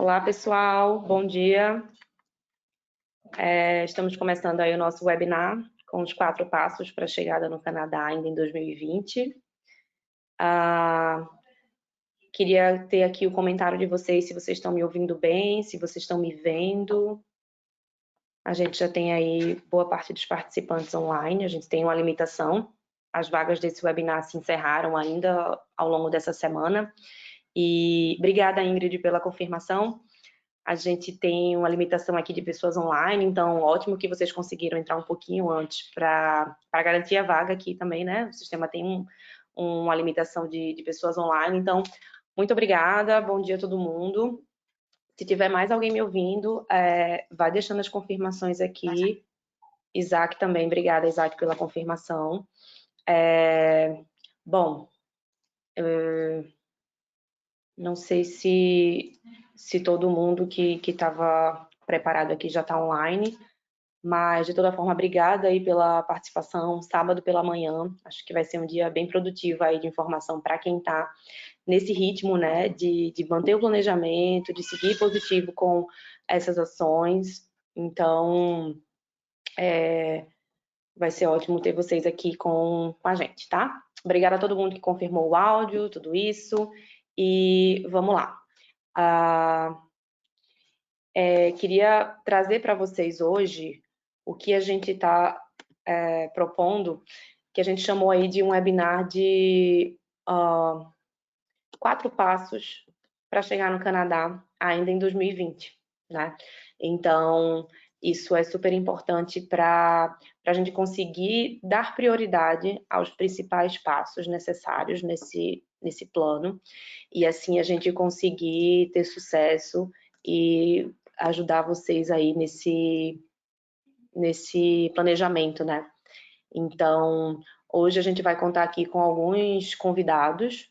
Olá, pessoal, bom dia. Estamos começando aí o nosso webinar com os 4 passos para a chegada no Canadá ainda em 2020. Queria ter aqui o comentário de vocês, se vocês estão me ouvindo bem, se vocês estão me vendo. A gente já tem aí boa parte dos participantes online, a gente tem uma limitação. As vagas desse webinar se encerraram ainda ao longo dessa semana. E obrigada, Ingrid, pela confirmação. A gente tem uma limitação aqui de pessoas online, então ótimo que vocês conseguiram entrar um pouquinho antes para garantir a vaga aqui também, né? O sistema tem uma limitação de pessoas online, então muito obrigada, bom dia a todo mundo. Se tiver mais alguém me ouvindo, vai deixando as confirmações aqui. Isaac também, obrigada, Isaac, pela confirmação. Bom, não sei se todo mundo que estava preparado aqui já está online, mas de toda forma, obrigada aí pela participação, sábado pela manhã, acho que vai ser um dia bem produtivo aí de informação para quem está nesse ritmo, né, de manter o planejamento, de seguir positivo com essas ações, então vai ser ótimo ter vocês aqui com a gente, tá? Obrigada a todo mundo que confirmou o áudio, tudo isso, e vamos lá. Queria trazer para vocês hoje o que a gente está propondo, que a gente chamou aí de um webinar de 4 passos para chegar no Canadá ainda em 2020, né? Então, isso é super importante para a gente conseguir dar prioridade aos principais passos necessários nesse plano, e assim a gente conseguir ter sucesso e ajudar vocês aí nesse planejamento, né? Então, hoje a gente vai contar aqui com alguns convidados.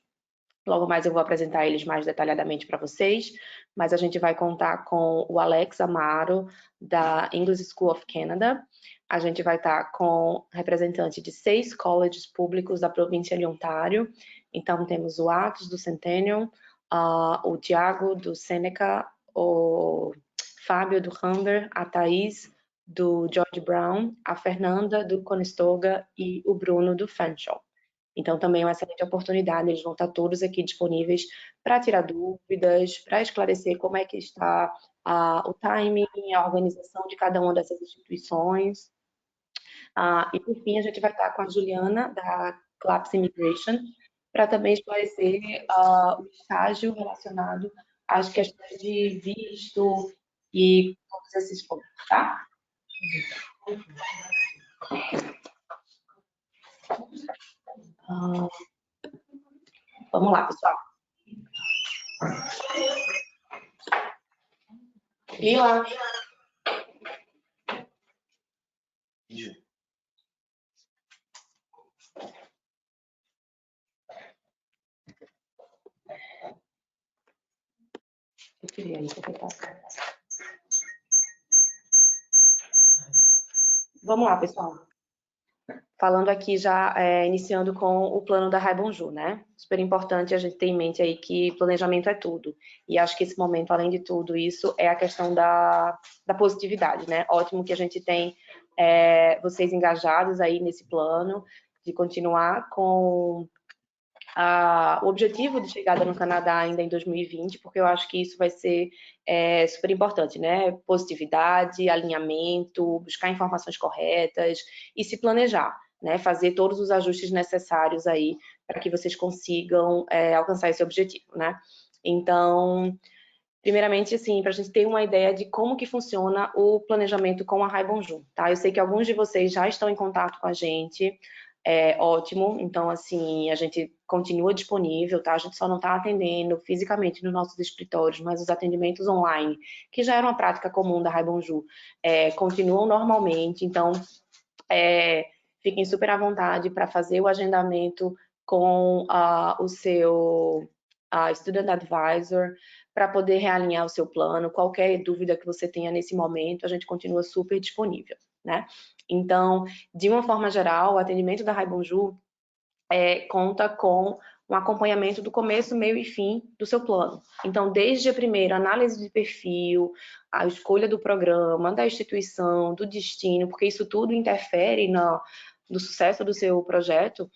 Logo mais eu vou apresentar eles mais detalhadamente para vocês, mas a gente vai contar com o Alex Amaro, da English School of Canada. A gente vai estar com representante de 6 colleges públicos da província de Ontário. Então, temos o Atos, do Centennial, o Tiago, do Seneca, o Fábio, do Humber, a Thaís, do George Brown, a Fernanda, do Conestoga e o Bruno, do Fanshawe. Então, também é uma excelente oportunidade, eles vão estar todos aqui disponíveis para tirar dúvidas, para esclarecer como é que está o timing, a organização de cada uma dessas instituições. E, por fim, a gente vai estar com a Juliana, da CLAPS Immigration, para também esclarecer o estágio relacionado às questões de visto e todos esses pontos, tá? Vamos lá, pessoal. Lila. Vamos lá, pessoal. Falando aqui já, iniciando com o plano da Raibonju, né? Super importante a gente ter em mente aí que planejamento é tudo. E acho que esse momento, além de tudo isso, é a questão da positividade, né? Ótimo que a gente tem vocês engajados aí nesse plano, de continuar com o objetivo de chegada no Canadá ainda em 2020, porque eu acho que isso vai ser super importante, né? Positividade, alinhamento, buscar informações corretas e se planejar, né? Fazer todos os ajustes necessários aí para que vocês consigam alcançar esse objetivo, né? Então, primeiramente, assim, para a gente ter uma ideia de como que funciona o planejamento com a Raibonju, tá? Eu sei que alguns de vocês já estão em contato com a gente, ótimo, então, assim, a gente continua disponível, tá? A gente só não está atendendo fisicamente nos nossos escritórios, mas os atendimentos online, que já era uma prática comum da Raibonju, continuam normalmente, então, fiquem super à vontade para fazer o agendamento com o seu Student Advisor, para poder realinhar o seu plano, qualquer dúvida que você tenha nesse momento, a gente continua super disponível, né? Então, de uma forma geral, o atendimento da Raibonju conta com um acompanhamento do começo, meio e fim do seu plano. Então, desde a primeira análise de perfil, a escolha do programa, da instituição, do destino, porque isso tudo interfere no sucesso do seu projeto.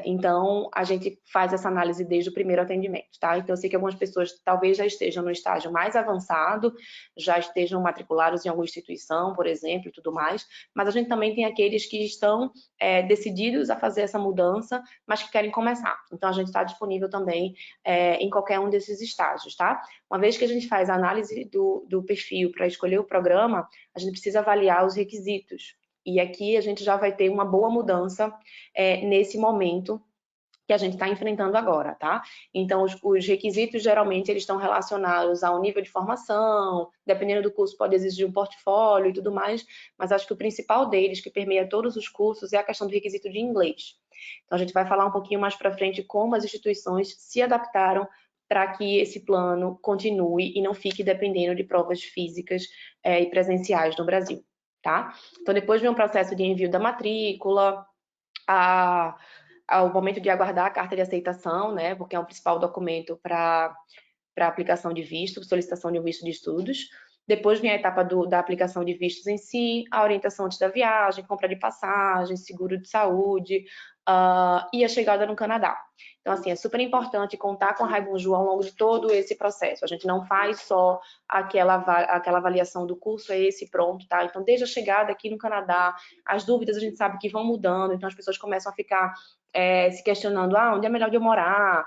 Então, a gente faz essa análise desde o primeiro atendimento, tá? Então, eu sei que algumas pessoas talvez já estejam no estágio mais avançado, já estejam matriculados em alguma instituição, por exemplo, e tudo mais, mas a gente também tem aqueles que estão decididos a fazer essa mudança, mas que querem começar. Então, a gente está disponível também em qualquer um desses estágios, tá? Uma vez que a gente faz a análise do perfil para escolher o programa, a gente precisa avaliar os requisitos. E aqui a gente já vai ter uma boa mudança nesse momento que a gente está enfrentando agora, tá? Então, os requisitos, geralmente, eles estão relacionados ao nível de formação, dependendo do curso, pode exigir um portfólio e tudo mais, mas acho que o principal deles, que permeia todos os cursos, é a questão do requisito de inglês. Então, a gente vai falar um pouquinho mais para frente como as instituições se adaptaram para que esse plano continue e não fique dependendo de provas físicas e presenciais no Brasil. Tá? Então, depois vem um processo de envio da matrícula, ao momento de aguardar a carta de aceitação, né? Porque é o principal documento para aplicação de visto, solicitação de um visto de estudos. Depois vem a etapa da aplicação de vistos em si, a orientação antes da viagem, compra de passagem, seguro de saúde e a chegada no Canadá. Então, assim, é super importante contar com a Raibunju ao longo de todo esse processo. A gente não faz só aquela avaliação do curso, é esse pronto, tá? Então, desde a chegada aqui no Canadá, as dúvidas a gente sabe que vão mudando, então as pessoas começam a ficar se questionando, onde é melhor de eu morar?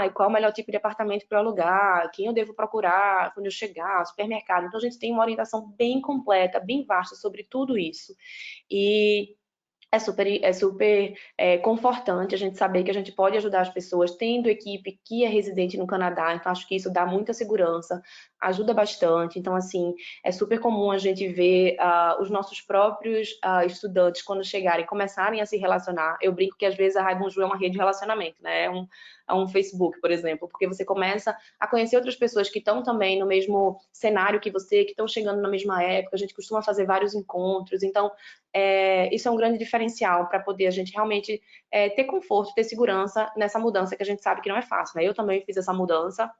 E qual é o melhor tipo de apartamento para eu alugar? Quem eu devo procurar quando eu chegar? Supermercado. Então, a gente tem uma orientação bem completa, bem vasta sobre tudo isso. E é super confortante a gente saber que a gente pode ajudar as pessoas tendo equipe que é residente no Canadá, então acho que isso dá muita segurança, ajuda bastante. Então, assim, é super comum a gente ver os nossos próprios estudantes, quando chegarem, começarem a se relacionar. Eu brinco que às vezes a Raibunju é uma rede de relacionamento, né? É um Facebook, por exemplo, porque você começa a conhecer outras pessoas que estão também no mesmo cenário que você, que estão chegando na mesma época, a gente costuma fazer vários encontros, então isso é um grande diferencial para poder a gente realmente ter conforto, ter segurança nessa mudança que a gente sabe que não é fácil, né? Eu também fiz essa mudança,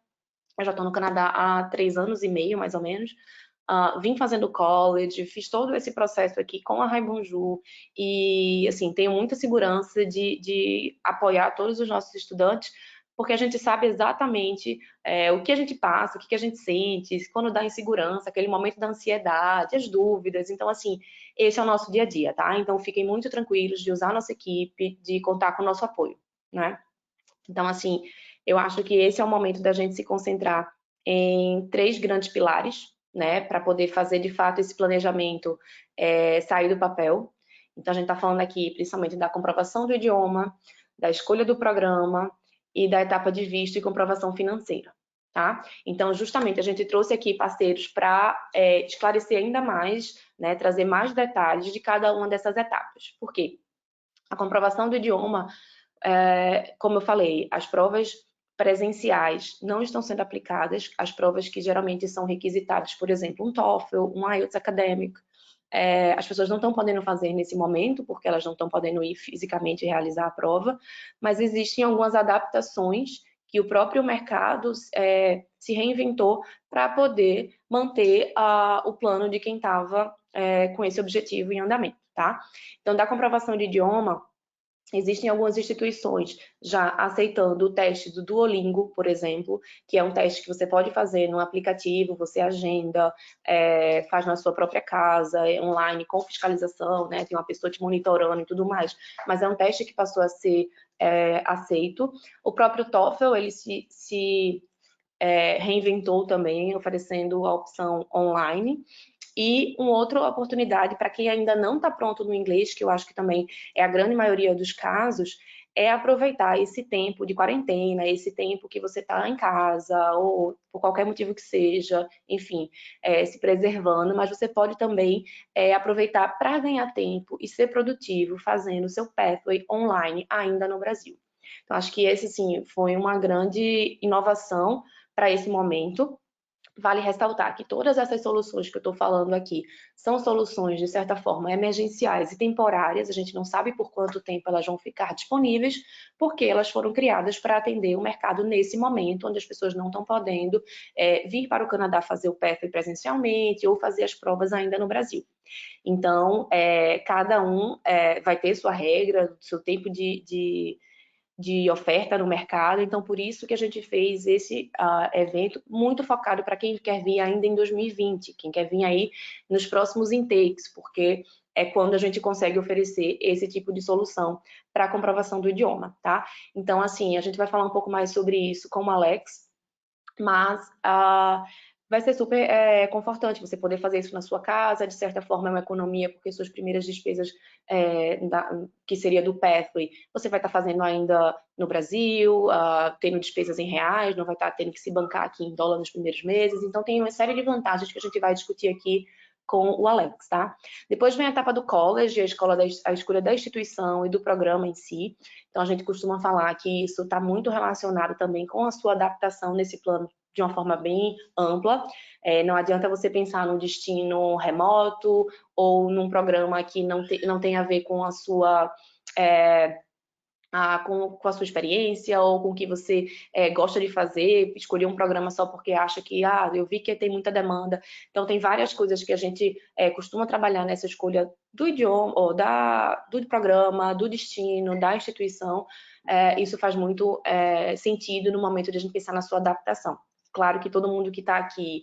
eu já estou no Canadá há 3 anos e meio, mais ou menos. Vim fazendo college, fiz todo esse processo aqui com a Raibunju e, assim, tenho muita segurança de apoiar todos os nossos estudantes, porque a gente sabe exatamente o que a gente passa, o que a gente sente, quando dá insegurança, aquele momento da ansiedade, as dúvidas. Então, assim, esse é o nosso dia a dia, tá? Então, fiquem muito tranquilos de usar a nossa equipe, de contar com o nosso apoio, né? Então, assim, eu acho que esse é o momento da gente se concentrar em 3 grandes pilares, né, para poder fazer de fato esse planejamento sair do papel. Então, a gente está falando aqui principalmente da comprovação do idioma, da escolha do programa e da etapa de visto e comprovação financeira, tá? Então, justamente, a gente trouxe aqui parceiros para esclarecer ainda mais, né, trazer mais detalhes de cada uma dessas etapas. Por quê? A comprovação do idioma, como eu falei, as provas presenciais não estão sendo aplicadas, as provas que geralmente são requisitadas, por exemplo, um TOEFL, um IELTS acadêmico, as pessoas não estão podendo fazer nesse momento, porque elas não estão podendo ir fisicamente realizar a prova, mas existem algumas adaptações que o próprio mercado se reinventou para poder manter o plano de quem estava com esse objetivo em andamento, tá? Então, da comprovação de idioma, existem algumas instituições já aceitando o teste do Duolingo, por exemplo, que é um teste que você pode fazer no aplicativo, você agenda, faz na sua própria casa, online, com fiscalização, né? Tem uma pessoa te monitorando e tudo mais. Mas é um teste que passou a ser aceito. O próprio TOEFL, ele se reinventou também, oferecendo a opção online. E uma outra oportunidade para quem ainda não está pronto no inglês, que eu acho que também é a grande maioria dos casos, é aproveitar esse tempo de quarentena, esse tempo que você está em casa, ou por qualquer motivo que seja, enfim, se preservando, mas você pode também aproveitar para ganhar tempo e ser produtivo fazendo o seu pathway online ainda no Brasil. Então, acho que esse, sim, foi uma grande inovação para esse momento, Vale ressaltar que todas essas soluções que eu estou falando aqui são soluções, de certa forma, emergenciais e temporárias. A gente não sabe por quanto tempo elas vão ficar disponíveis, porque elas foram criadas para atender o mercado nesse momento, onde as pessoas não estão podendo vir para o Canadá fazer o PEF presencialmente ou fazer as provas ainda no Brasil. Então, cada um vai ter sua regra, seu tempo de oferta no mercado, então por isso que a gente fez esse evento muito focado para quem quer vir ainda em 2020, quem quer vir aí nos próximos intakes, porque é quando a gente consegue oferecer esse tipo de solução para a comprovação do idioma, tá? Então, assim, a gente vai falar um pouco mais sobre isso com o Alex, mas vai ser super confortante você poder fazer isso na sua casa, de certa forma é uma economia, porque suas primeiras despesas, que seria do Pathway, você vai estar fazendo ainda no Brasil, tendo despesas em reais, não vai estar tendo que se bancar aqui em dólar nos primeiros meses, então tem uma série de vantagens que a gente vai discutir aqui com o Alex, tá? Depois vem a etapa do college, a escolha da instituição e do programa em si. Então, a gente costuma falar que isso está muito relacionado também com a sua adaptação nesse plano de uma forma bem ampla. Não adianta você pensar num destino remoto ou num programa que não tem a ver com a sua... com a sua experiência ou com o que você gosta de fazer, escolher um programa só porque acha que, eu vi que tem muita demanda. Então, tem várias coisas que a gente costuma trabalhar nessa escolha do idioma, ou do programa, do destino, da instituição. Isso faz muito sentido no momento de a gente pensar na sua adaptação. Claro que todo mundo que está aqui,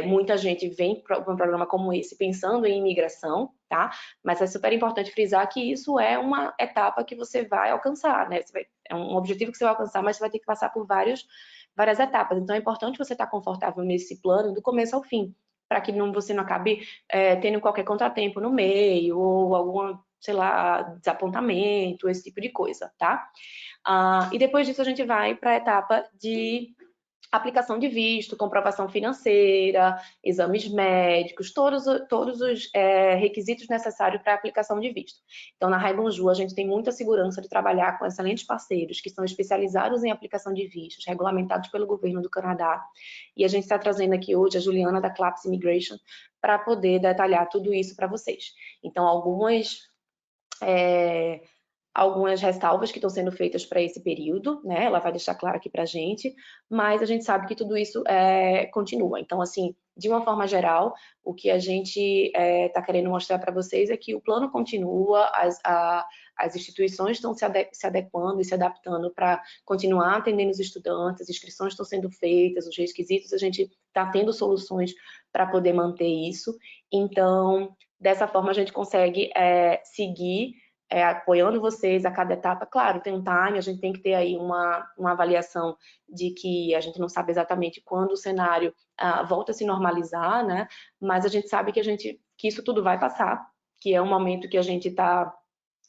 muita gente vem para um programa como esse pensando em imigração, tá? Mas é super importante frisar que isso é uma etapa que você vai alcançar, né? É um objetivo que você vai alcançar, mas você vai ter que passar por várias etapas. Então é importante você estar confortável nesse plano do começo ao fim, para que você não acabe tendo qualquer contratempo no meio ou algum, sei lá, desapontamento, esse tipo de coisa, tá? E depois disso a gente vai para a etapa de aplicação de visto, comprovação financeira, exames médicos, todos os requisitos necessários para a aplicação de visto. Então, na Raibonju, a gente tem muita segurança de trabalhar com excelentes parceiros que são especializados em aplicação de vistos, regulamentados pelo governo do Canadá. E a gente está trazendo aqui hoje a Juliana da Claps Immigration para poder detalhar tudo isso para vocês. Então, algumas ressalvas que estão sendo feitas para esse período, né? Ela vai deixar claro aqui para a gente, mas a gente sabe que tudo isso continua. Então, assim, de uma forma geral, o que a gente está querendo mostrar para vocês é que o plano continua, as instituições estão se adequando e se adaptando para continuar atendendo os estudantes, as inscrições estão sendo feitas, os requisitos, a gente está tendo soluções para poder manter isso. Então, dessa forma, a gente consegue seguir apoiando vocês a cada etapa. Claro, tem um time, a gente tem que ter aí uma avaliação de que a gente não sabe exatamente quando o cenário volta a se normalizar, né? Mas a gente sabe que isso tudo vai passar, que é um momento que a gente está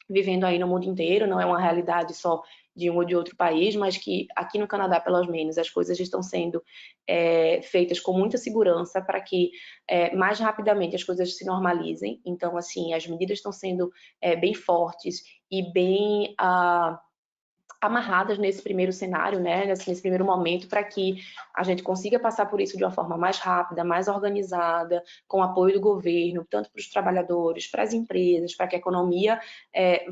vivendo aí no mundo inteiro, não é uma realidade só de um ou de outro país, mas que aqui no Canadá, pelo menos, as coisas estão sendo feitas com muita segurança para que mais rapidamente as coisas se normalizem. Então, assim, as medidas estão sendo bem fortes e bem amarradas nesse primeiro cenário, né, nesse primeiro momento, para que a gente consiga passar por isso de uma forma mais rápida, mais organizada, com apoio do governo, tanto para os trabalhadores, para as empresas, para que a economia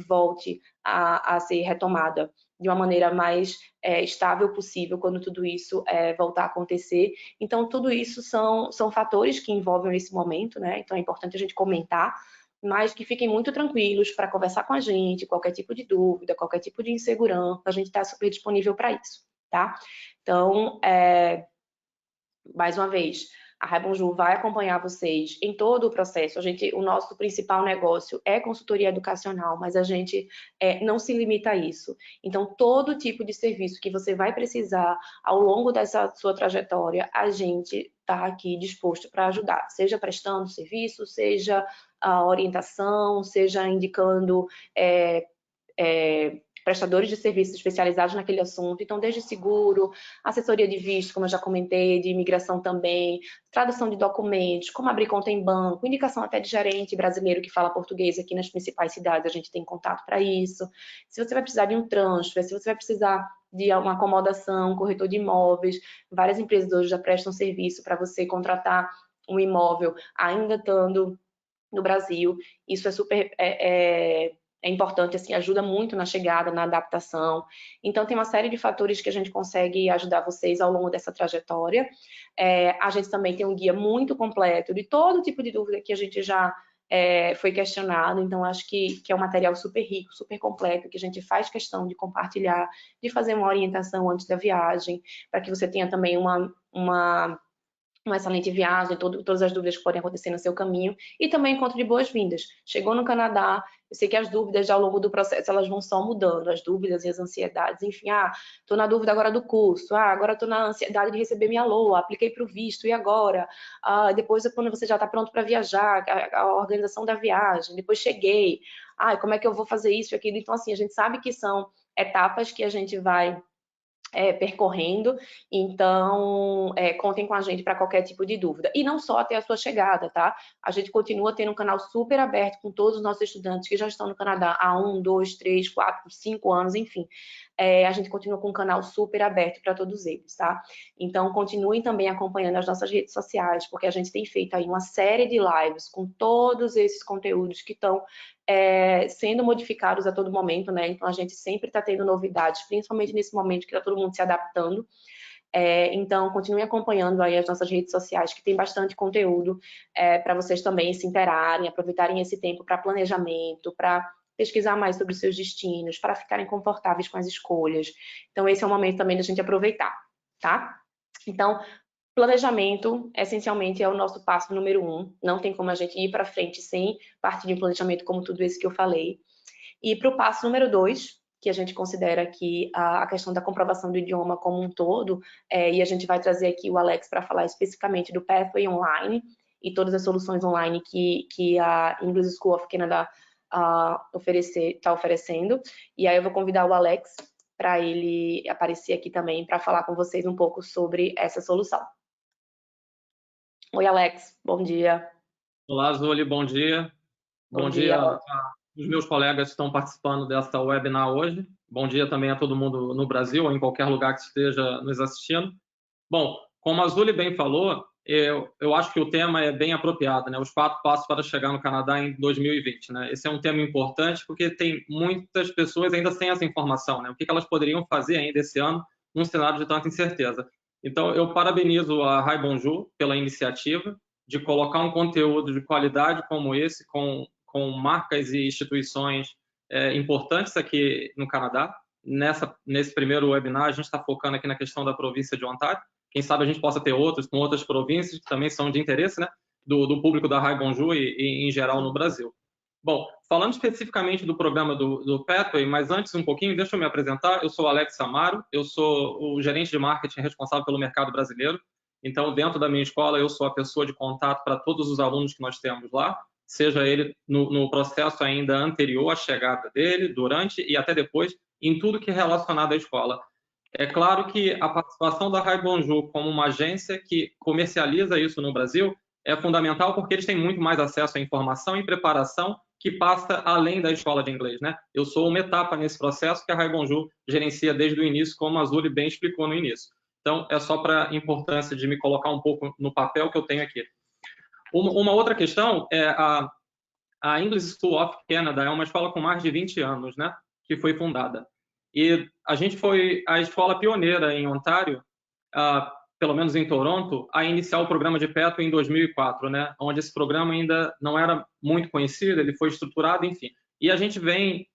volte a ser retomada de uma maneira mais estável possível quando tudo isso voltar a acontecer. Então, tudo isso são fatores que envolvem esse momento, né? Então, é importante a gente comentar, mas que fiquem muito tranquilos para conversar com a gente, qualquer tipo de dúvida, qualquer tipo de insegurança, a gente está super disponível para isso, tá? Então, mais uma vez, a Raibonju vai acompanhar vocês em todo o processo. O nosso principal negócio é consultoria educacional, mas a gente não se limita a isso. Então, todo tipo de serviço que você vai precisar ao longo dessa sua trajetória, a gente está aqui disposto para ajudar, seja prestando serviço, seja a orientação, seja indicando prestadores de serviços especializados naquele assunto. Então, desde seguro, assessoria de visto, como eu já comentei, de imigração também, tradução de documentos, como abrir conta em banco, indicação até de gerente brasileiro que fala português aqui nas principais cidades, a gente tem contato para isso. Se você vai precisar de um transfer, se você vai precisar de uma acomodação, corretor de imóveis, várias empresas hoje já prestam serviço para você contratar um imóvel ainda estando no Brasil. Isso é super importante, assim, ajuda muito na chegada, na adaptação. Então, tem uma série de fatores que a gente consegue ajudar vocês ao longo dessa trajetória. A gente também tem um guia muito completo de todo tipo de dúvida que a gente já foi questionado. Então, acho que é um material super rico, super completo, que a gente faz questão de compartilhar, de fazer uma orientação antes da viagem, para que você tenha também uma excelente viagem, todas as dúvidas que podem acontecer no seu caminho, e também encontro de boas-vindas. Chegou no Canadá, eu sei que as dúvidas ao longo do processo, elas vão só mudando, as dúvidas e as ansiedades, enfim, tô na dúvida agora do curso, agora tô na ansiedade de receber minha LOA, apliquei para o visto, e agora? Depois, quando você já está pronto para viajar, a organização da viagem, depois cheguei, como é que eu vou fazer isso e aquilo? Então, assim, a gente sabe que são etapas que a gente vai percorrendo, então contem com a gente para qualquer tipo de dúvida. E não só até a sua chegada, tá? A gente continua tendo um canal super aberto com todos os nossos estudantes que já estão no Canadá há 1, 2, 3, 4, 5 anos, enfim. A gente continua com um canal super aberto para todos eles, tá? Então, continuem também acompanhando as nossas redes sociais, porque a gente tem feito aí uma série de lives com todos esses conteúdos que estão sendo modificados a todo momento, né? Então, a gente sempre está tendo novidades, principalmente nesse momento que está todo mundo se adaptando. Então, continue acompanhando aí as nossas redes sociais, que tem bastante conteúdo para vocês também se interarem, aproveitarem esse tempo para planejamento, para pesquisar mais sobre os seus destinos, para ficarem confortáveis com as escolhas. Então, esse é o momento também da gente aproveitar, tá? Então, planejamento, essencialmente, é o nosso passo número 1. Não tem como a gente ir para frente sem partir de um planejamento como tudo isso que eu falei. E para o passo número 2, que a gente considera aqui a questão da comprovação do idioma como um todo, e a gente vai trazer aqui o Alex para falar especificamente do Pathway Online e todas as soluções online que a English School of Canada está oferecendo. E aí eu vou convidar o Alex para ele aparecer aqui também para falar com vocês um pouco sobre essa solução. Oi, Alex, bom dia. Olá, Zuli, bom dia. Bom dia os meus colegas que estão participando desta webinar hoje. Bom dia também a todo mundo no Brasil ou em qualquer lugar que esteja nos assistindo. Bom, como a Zuli bem falou, eu acho que o tema é bem apropriado, né? Os 4 passos para chegar no Canadá em 2020, né? Esse é um tema importante porque tem muitas pessoas ainda sem essa informação, né? O que elas poderiam fazer ainda esse ano num cenário de tanta incerteza. Então, eu parabenizo a Rai Bonjour pela iniciativa de colocar um conteúdo de qualidade como esse, com marcas e instituições importantes aqui no Canadá. Nesse primeiro webinar, a gente está focando aqui na questão da província de Ontário. Quem sabe a gente possa ter outros com outras províncias que também são de interesse, né, do público da Rai Bonjour e em geral no Brasil. Bom, falando especificamente do programa do Pathway, mas antes um pouquinho, deixa eu me apresentar. Eu sou Alex Amaro, eu sou o gerente de marketing responsável pelo mercado brasileiro. Então, dentro da minha escola, eu sou a pessoa de contato para todos os alunos que nós temos lá, seja ele no processo ainda anterior à chegada dele, durante e até depois, em tudo que é relacionado à escola. É claro que a participação da Rai Bonjour como uma agência que comercializa isso no Brasil é fundamental porque eles têm muito mais acesso à informação e preparação que passa além da escola de inglês, né? Eu sou uma etapa nesse processo que a Rai Bonjour gerencia desde o início, como a Zuli bem explicou no início. Então, é só para a importância de me colocar um pouco no papel que eu tenho aqui. Uma outra questão é a English School of Canada é uma escola com mais de 20 anos, né? Que foi fundada. E a gente foi a escola pioneira em Ontário, pelo menos em Toronto, a iniciar o programa de Pathway em 2004, né? Onde esse programa ainda não era muito conhecido, ele foi estruturado, enfim. E a gente vem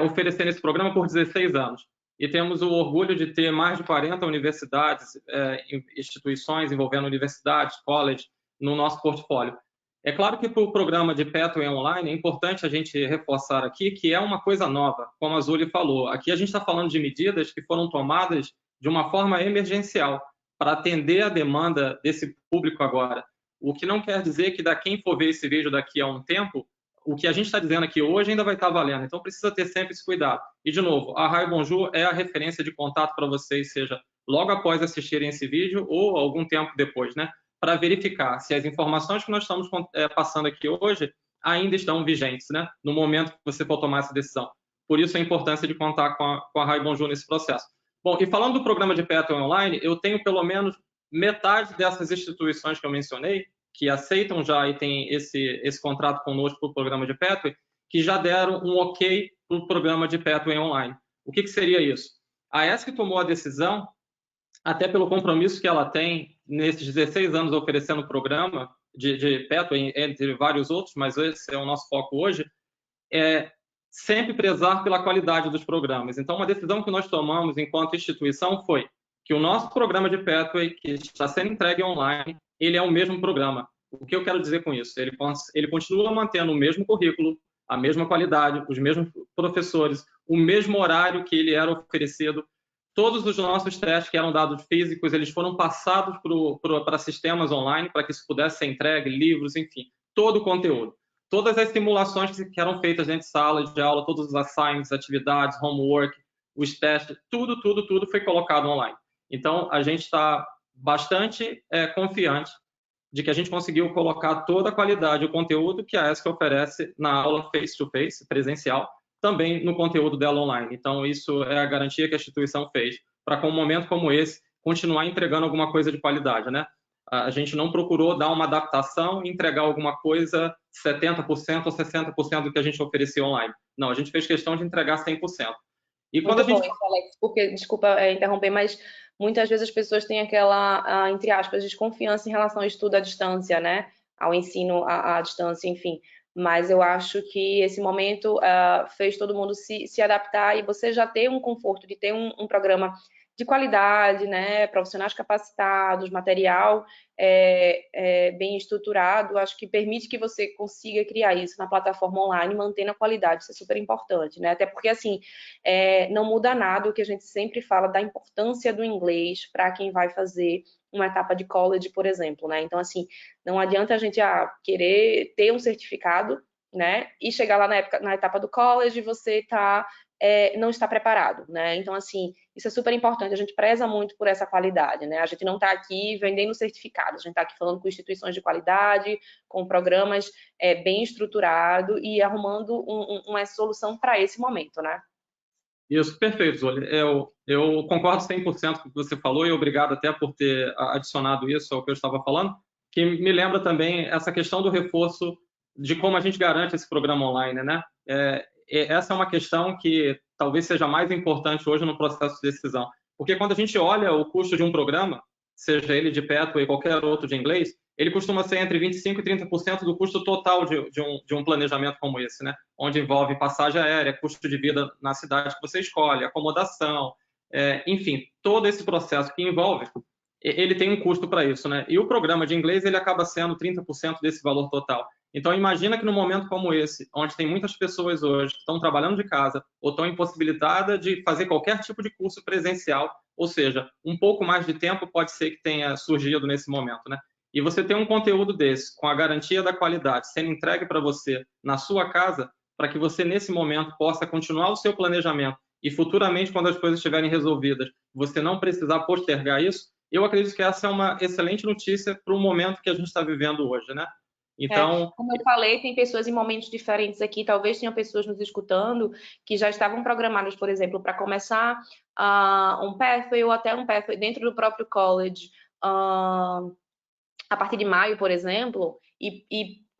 oferecendo esse programa por 16 anos. E temos o orgulho de ter mais de 40 universidades, instituições envolvendo universidades, college, no nosso portfólio. É claro que para o programa de Pathway Online é importante a gente reforçar aqui que é uma coisa nova, como a Zuli falou. Aqui a gente está falando de medidas que foram tomadas de uma forma emergencial para atender a demanda desse público agora. O que não quer dizer que quem for ver esse vídeo daqui a um tempo, o que a gente está dizendo aqui hoje ainda vai estar valendo. Então precisa ter sempre esse cuidado. E de novo, a Rai Bonjour é a referência de contato para vocês, seja logo após assistirem esse vídeo ou algum tempo depois, né? Para verificar se as informações que nós estamos passando aqui hoje ainda estão vigentes, né? No momento que você for tomar essa decisão. Por isso a importância de contar com a Rai Bonjour nesse processo. Bom, e falando do programa de Pathway Online, eu tenho pelo menos metade dessas instituições que eu mencionei, que aceitam já e tem esse contrato conosco para o programa de Pathway, que já deram um ok para o programa de Pathway Online. O que seria isso? A ESC tomou a decisão, até pelo compromisso que ela tem nesses 16 anos oferecendo o programa de Pathway, entre vários outros, mas esse é o nosso foco hoje, é sempre prezar pela qualidade dos programas. Então, uma decisão que nós tomamos enquanto instituição foi que o nosso programa de Pathway, que está sendo entregue online, ele é o mesmo programa. O que eu quero dizer com isso? Ele continua mantendo o mesmo currículo, a mesma qualidade, os mesmos professores, o mesmo horário que ele era oferecido. Todos os nossos testes que eram dados físicos, eles foram passados para sistemas online, para que isso pudesse ser entregue, livros, enfim, todo o conteúdo. Todas as simulações que eram feitas dentro de sala de aula, todos os assignments, atividades, homework, os testes, tudo foi colocado online. Então, a gente está bastante confiante de que a gente conseguiu colocar toda a qualidade e o conteúdo que a ESC oferece na aula face-to-face, presencial, também no conteúdo dela online. Então, isso é a garantia que a instituição fez para, com um momento como esse, continuar entregando alguma coisa de qualidade, né? A gente não procurou dar uma adaptação e entregar alguma coisa 70% ou 60% do que a gente oferecia online. Não, a gente fez questão de entregar 100%. E quando muito a gente... bom, Alex, porque, desculpa interromper, mas muitas vezes as pessoas têm aquela, entre aspas, desconfiança em relação ao estudo à distância, né? Ao ensino à distância, enfim. Mas eu acho que esse momento fez todo mundo se adaptar e você já ter um conforto de ter um programa de qualidade, né, profissionais capacitados, material bem estruturado, acho que permite que você consiga criar isso na plataforma online, mantendo a qualidade, isso é super importante, né, até porque, assim, não muda nada o que a gente sempre fala da importância do inglês para quem vai fazer uma etapa de college, por exemplo, né, então, assim, não adianta a gente querer ter um certificado, né, e chegar lá na etapa do college e você não está preparado, né? Então, assim, isso é super importante, a gente preza muito por essa qualidade, né? A gente não está aqui vendendo certificados, a gente está aqui falando com instituições de qualidade, com programas bem estruturados e arrumando uma solução para esse momento, né? Isso, perfeito, Zoli. Eu concordo 100% com o que você falou e obrigado até por ter adicionado isso ao que eu estava falando, que me lembra também essa questão do reforço de como a gente garante esse programa online, né? Essa é uma questão que talvez seja mais importante hoje no processo de decisão, porque quando a gente olha o custo de um programa, seja ele de Pathway ou qualquer outro de inglês, ele costuma ser entre 25% e 30% do custo total de um planejamento como esse, né? Onde envolve passagem aérea, custo de vida na cidade que você escolhe, acomodação, enfim, todo esse processo que envolve, ele tem um custo para isso, né? E o programa de inglês, ele acaba sendo 30% desse valor total. Então, imagina que num momento como esse, onde tem muitas pessoas hoje que estão trabalhando de casa ou estão impossibilitadas de fazer qualquer tipo de curso presencial, ou seja, um pouco mais de tempo pode ser que tenha surgido nesse momento, né? E você tem um conteúdo desse, com a garantia da qualidade, sendo entregue para você na sua casa, para que você, nesse momento, possa continuar o seu planejamento e futuramente, quando as coisas estiverem resolvidas, você não precisar postergar isso, eu acredito que essa é uma excelente notícia para o momento que a gente está vivendo hoje, né? Então, como eu falei, tem pessoas em momentos diferentes aqui, talvez tenham pessoas nos escutando que já estavam programadas, por exemplo, para começar um pathway ou até um pathway dentro do próprio college a partir de maio, por exemplo, e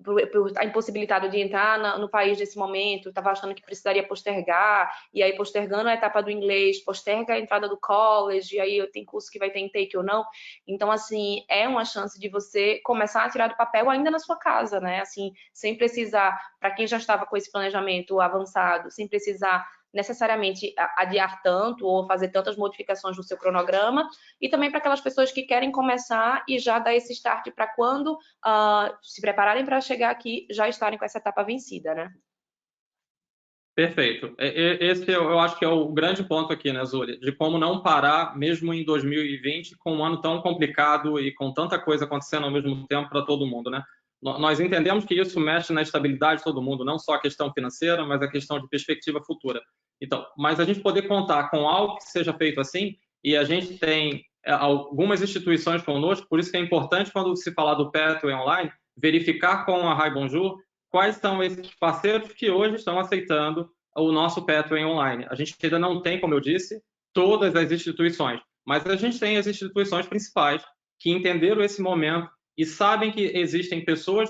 por a impossibilidade de entrar no país nesse momento, estava achando que precisaria postergar, e aí postergando a etapa do inglês, posterga a entrada do college, e aí tem curso que vai ter intake ou não. Então, assim, é uma chance de você começar a tirar do papel ainda na sua casa, né? Assim, sem precisar, para quem já estava com esse planejamento avançado, sem precisar necessariamente adiar tanto ou fazer tantas modificações no seu cronograma, e também para aquelas pessoas que querem começar e já dar esse start para quando se prepararem para chegar aqui, já estarem com essa etapa vencida, né? Perfeito. Esse eu acho que é o grande ponto aqui, né, Zúlia? De como não parar, mesmo em 2020, com um ano tão complicado e com tanta coisa acontecendo ao mesmo tempo para todo mundo, né? Nós entendemos que isso mexe na estabilidade de todo mundo, não só a questão financeira, mas a questão de perspectiva futura. Então, mas a gente poder contar com algo que seja feito assim, e a gente tem algumas instituições conosco, por isso que é importante, quando se falar do Pathway Online, verificar com a Rai Bonjour quais são esses parceiros que hoje estão aceitando o nosso Pathway Online. A gente ainda não tem, como eu disse, todas as instituições, mas a gente tem as instituições principais que entenderam esse momento e sabem que existem pessoas,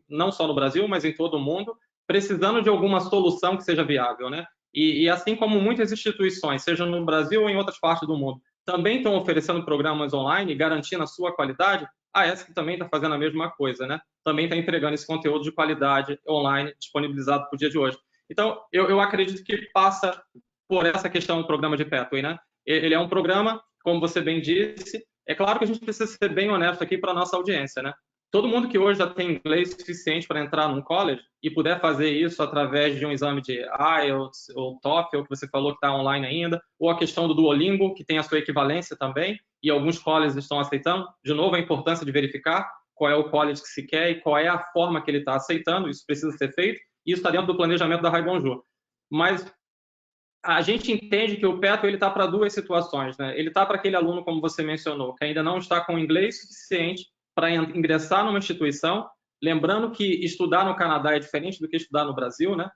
não só no Brasil, mas em todo o mundo, precisando de alguma solução que seja viável, né? E assim como muitas instituições, seja no Brasil ou em outras partes do mundo, também estão oferecendo programas online, garantindo a sua qualidade, a ESC também está fazendo a mesma coisa, né? Também está entregando esse conteúdo de qualidade online disponibilizado para o dia de hoje. Então, eu acredito que passa por essa questão do programa de Pathway, né? Ele é um programa, como você bem disse, é claro que a gente precisa ser bem honesto aqui para a nossa audiência, né? Todo mundo que hoje já tem inglês suficiente para entrar num college e puder fazer isso através de um exame de IELTS ou TOEFL, que você falou que está online ainda, ou a questão do Duolingo, que tem a sua equivalência também, e alguns colleges estão aceitando. De novo, a importância de verificar qual é o college que se quer e qual é a forma que ele está aceitando, isso precisa ser feito, e isso está dentro do planejamento da Rai Bom Jour. Mas a gente entende que o Pathway está para duas situações, né? Ele está para aquele aluno, como você mencionou, que ainda não está com inglês suficiente para ingressar numa instituição, lembrando que estudar no Canadá é diferente do que estudar no Brasil, né?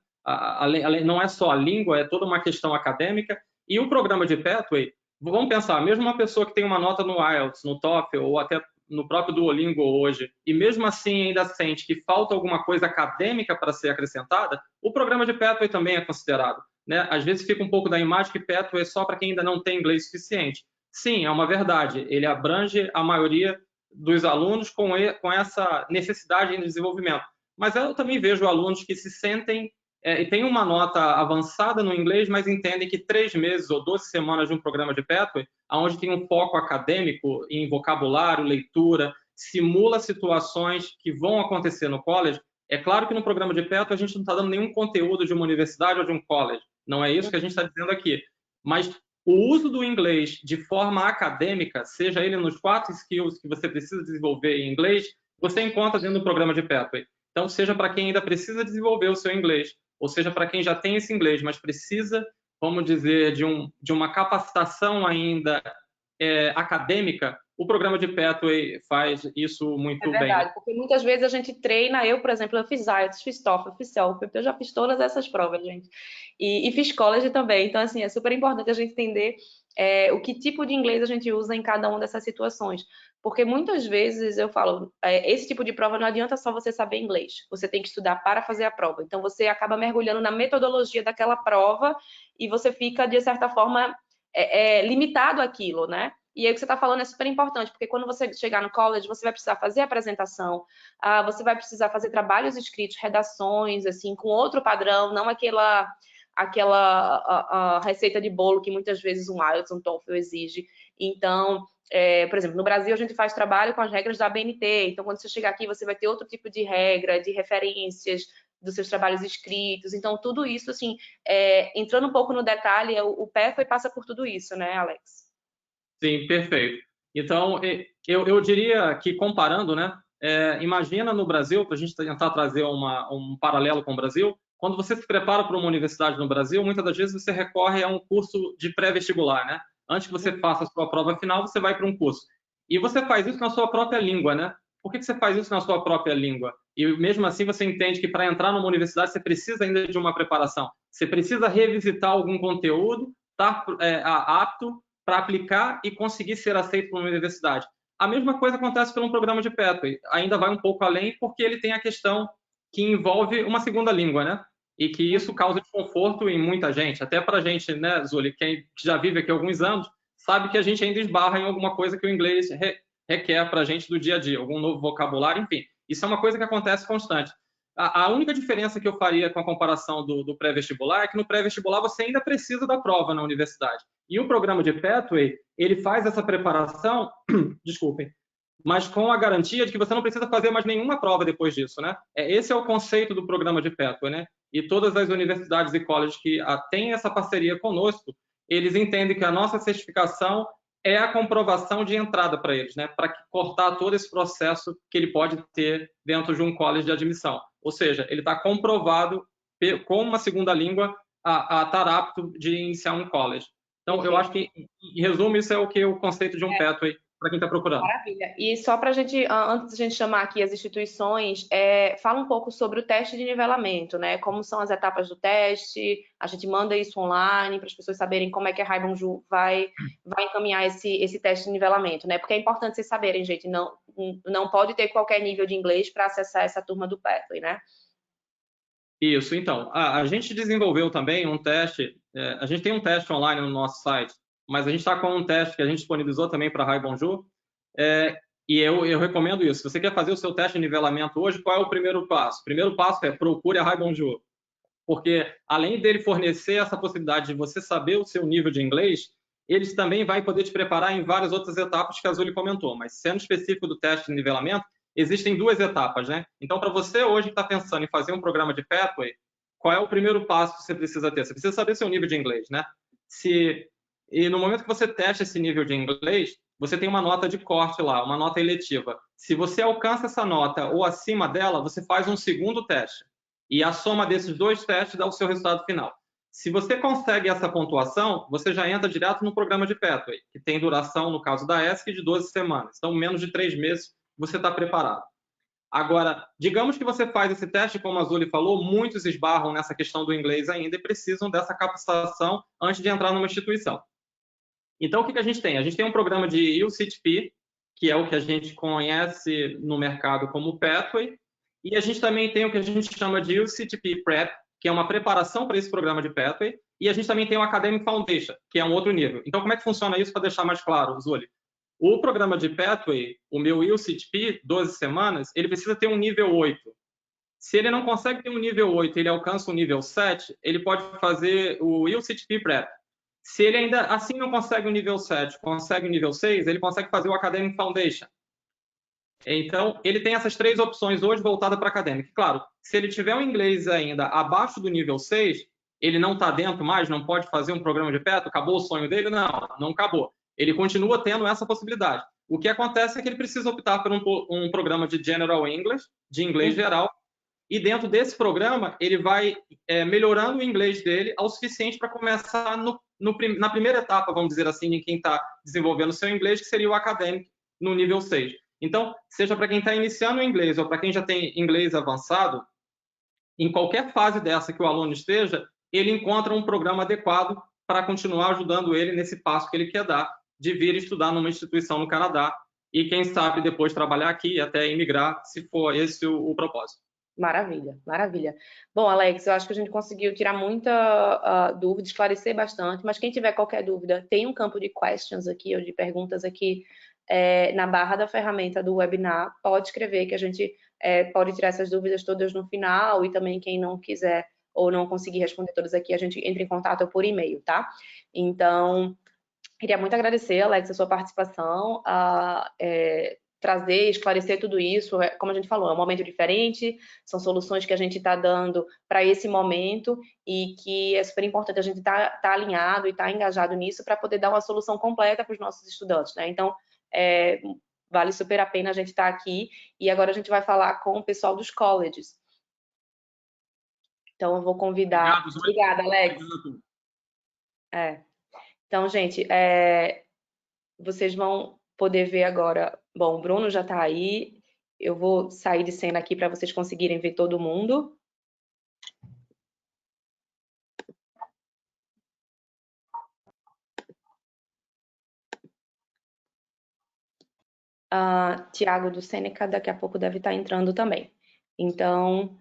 Não é só a língua, é toda uma questão acadêmica. E o programa de Pathway, vamos pensar, mesmo uma pessoa que tem uma nota no IELTS, no TOEFL ou até no próprio Duolingo hoje, e mesmo assim ainda sente que falta alguma coisa acadêmica para ser acrescentada, o programa de Pathway também é considerado, né? Às vezes fica um pouco da imagem que Pathway é só para quem ainda não tem inglês suficiente. Sim, é uma verdade, ele abrange a maioria dos alunos com essa necessidade de desenvolvimento. Mas eu também vejo alunos que se sentem e têm uma nota avançada no inglês, mas entendem que 3 meses ou 12 semanas de um programa de Pathway, onde tem um foco acadêmico em vocabulário, leitura, simula situações que vão acontecer no college. É claro que no programa de Pathway a gente não está dando nenhum conteúdo de uma universidade ou de um college. Não é isso que a gente está dizendo aqui. Mas o uso do inglês de forma acadêmica, seja ele nos 4 skills que você precisa desenvolver em inglês, você encontra dentro do programa de Pathway. Então, seja para quem ainda precisa desenvolver o seu inglês, ou seja para quem já tem esse inglês, mas precisa, vamos dizer, de uma capacitação ainda acadêmica, o programa de Pathway faz isso muito bem. É verdade, porque muitas vezes a gente treina, eu, por exemplo, eu fiz IELTS, fiz TOEFL, fiz CELP, eu já fiz todas essas provas, gente. E fiz college também, então, assim, é super importante a gente entender o que tipo de inglês a gente usa em cada uma dessas situações. Porque muitas vezes eu falo, esse tipo de prova não adianta só você saber inglês, você tem que estudar para fazer a prova. Então, você acaba mergulhando na metodologia daquela prova e você fica, de certa forma, limitado àquilo, né? E aí o que você está falando é super importante, porque quando você chegar no college, você vai precisar fazer apresentação, você vai precisar fazer trabalhos escritos, redações, assim, com outro padrão, não aquela receita de bolo que muitas vezes um IELTS, um TOEFL exige. Então, por exemplo, no Brasil a gente faz trabalho com as regras da ABNT, então quando você chegar aqui você vai ter outro tipo de regra, de referências dos seus trabalhos escritos, então tudo isso, assim, entrando um pouco no detalhe, o Pathway passa por tudo isso, né, Alex? Sim, perfeito. Então, eu diria que comparando, né? Imagina no Brasil, para a gente tentar trazer um paralelo com o Brasil, quando você se prepara para uma universidade no Brasil, muitas das vezes você recorre a um curso de pré-vestibular, né? Antes que você faça a sua prova final, você vai para um curso. E você faz isso na sua própria língua, né? Por que você faz isso na sua própria língua? E mesmo assim você entende que para entrar numa universidade você precisa ainda de uma preparação. Você precisa revisitar algum conteúdo, estar apto para aplicar e conseguir ser aceito por uma universidade. A mesma coisa acontece pelo programa de Pathway. Ainda vai um pouco além, porque ele tem a questão que envolve uma segunda língua, né? E que isso causa desconforto em muita gente. Até para a gente, né, Zuli, quem já vive aqui há alguns anos, sabe que a gente ainda esbarra em alguma coisa que o inglês requer para a gente do dia a dia, algum novo vocabulário, enfim. Isso é uma coisa que acontece constante. A única diferença que eu faria com a comparação do pré-vestibular é que no pré-vestibular você ainda precisa da prova na universidade. E o programa de Pathway, ele faz essa preparação, desculpem, mas com a garantia de que você não precisa fazer mais nenhuma prova depois disso, né? Esse é o conceito do programa de Pathway, né? E todas as universidades e colleges que têm essa parceria conosco, eles entendem que a nossa certificação é a comprovação de entrada para eles, né? Para cortar todo esse processo que ele pode ter dentro de um college de admissão. Ou seja, ele está comprovado com uma segunda língua a estar apto de iniciar um college. Então, eu acho que, em resumo, isso é o conceito de um Pathway para quem está procurando. Maravilha. E só para a gente, antes de a gente chamar aqui as instituições, fala um pouco sobre o teste de nivelamento, né? Como são as etapas do teste, a gente manda isso online para as pessoas saberem como é que a Rai Bom Ju vai encaminhar esse teste de nivelamento, né? Porque é importante vocês saberem, gente, não pode ter qualquer nível de inglês para acessar essa turma do Pathway, né? Isso, então. A gente desenvolveu também um teste, a gente tem um teste online no nosso site, mas a gente está com um teste que a gente disponibilizou também para a Rai Bom Ju, e eu recomendo isso. Se você quer fazer o seu teste de nivelamento hoje, qual é o primeiro passo? O primeiro passo é procure a Rai Bom Ju, porque além dele fornecer essa possibilidade de você saber o seu nível de inglês, eles também vai poder te preparar em várias outras etapas que a Zuli comentou, mas sendo específico do teste de nivelamento, existem 2 etapas, né? Então, para você hoje que está pensando em fazer um programa de Pathway, qual é o primeiro passo que você precisa ter? Você precisa saber seu nível de inglês, né? E no momento que você testa esse nível de inglês, você tem uma nota de corte lá, uma nota eletiva. Se você alcança essa nota ou acima dela, você faz um segundo teste. E a soma desses 2 testes dá o seu resultado final. Se você consegue essa pontuação, você já entra direto no programa de Pathway, que tem duração, no caso da ESC, de 12 semanas. Então, menos de 3 meses você está preparado. Agora, digamos que você faz esse teste, como a Zuli falou, muitos esbarram nessa questão do inglês ainda e precisam dessa capacitação antes de entrar numa instituição. Então, o que a gente tem? A gente tem um programa de UCTP, que é o que a gente conhece no mercado como Pathway, e a gente também tem o que a gente chama de UCTP Prep, que é uma preparação para esse programa de Pathway, e a gente também tem o Academic Foundation, que é um outro nível. Então, como é que funciona isso para deixar mais claro, Zuli? O programa de Pathway, o meu UCTP, 12 semanas, ele precisa ter um nível 8. Se ele não consegue ter um nível 8 e ele alcança um nível 7, ele pode fazer o UCTP Prep. Se ele ainda assim não consegue o nível 7, consegue o nível 6, ele consegue fazer o Academic Foundation. Então, ele tem essas 3 opções hoje voltadas para Academic. Claro, se ele tiver um inglês ainda abaixo do nível 6, ele não está dentro mais, não pode fazer um programa de Pathway, acabou o sonho dele? Não acabou. Ele continua tendo essa possibilidade. O que acontece é que ele precisa optar por um programa de General English, de inglês geral, e dentro desse programa ele vai melhorando o inglês dele ao suficiente para começar na primeira etapa, vamos dizer assim, de quem está desenvolvendo o seu inglês, que seria o acadêmico no nível 6. Então, seja para quem está iniciando o inglês ou para quem já tem inglês avançado, em qualquer fase dessa que o aluno esteja, ele encontra um programa adequado para continuar ajudando ele nesse passo que ele quer dar, de vir estudar numa instituição no Canadá e, quem sabe, depois trabalhar aqui e até imigrar, se for esse o propósito. Maravilha, maravilha. Bom, Alex, eu acho que a gente conseguiu tirar muita dúvida, esclarecer bastante, mas quem tiver qualquer dúvida, tem um campo de questions aqui, ou de perguntas aqui, na barra da ferramenta do webinar, pode escrever que a gente pode tirar essas dúvidas todas no final, e também quem não quiser ou não conseguir responder todas aqui, a gente entra em contato por e-mail, tá? Então, queria muito agradecer, Alex, a sua participação, trazer, esclarecer tudo isso. Como a gente falou, é um momento diferente, são soluções que a gente está dando para esse momento e que é super importante a gente estar alinhado e estar engajado nisso para poder dar uma solução completa para os nossos estudantes, né? Então, vale super a pena a gente estar aqui, e agora a gente vai falar com o pessoal dos colleges. Então, eu vou convidar... Obrigada, Alex. Então, gente, vocês vão poder ver agora. Bom, o Bruno já está aí. Eu vou sair de cena aqui para vocês conseguirem ver todo mundo. Tiago do Sêneca daqui a pouco deve estar entrando também. Então,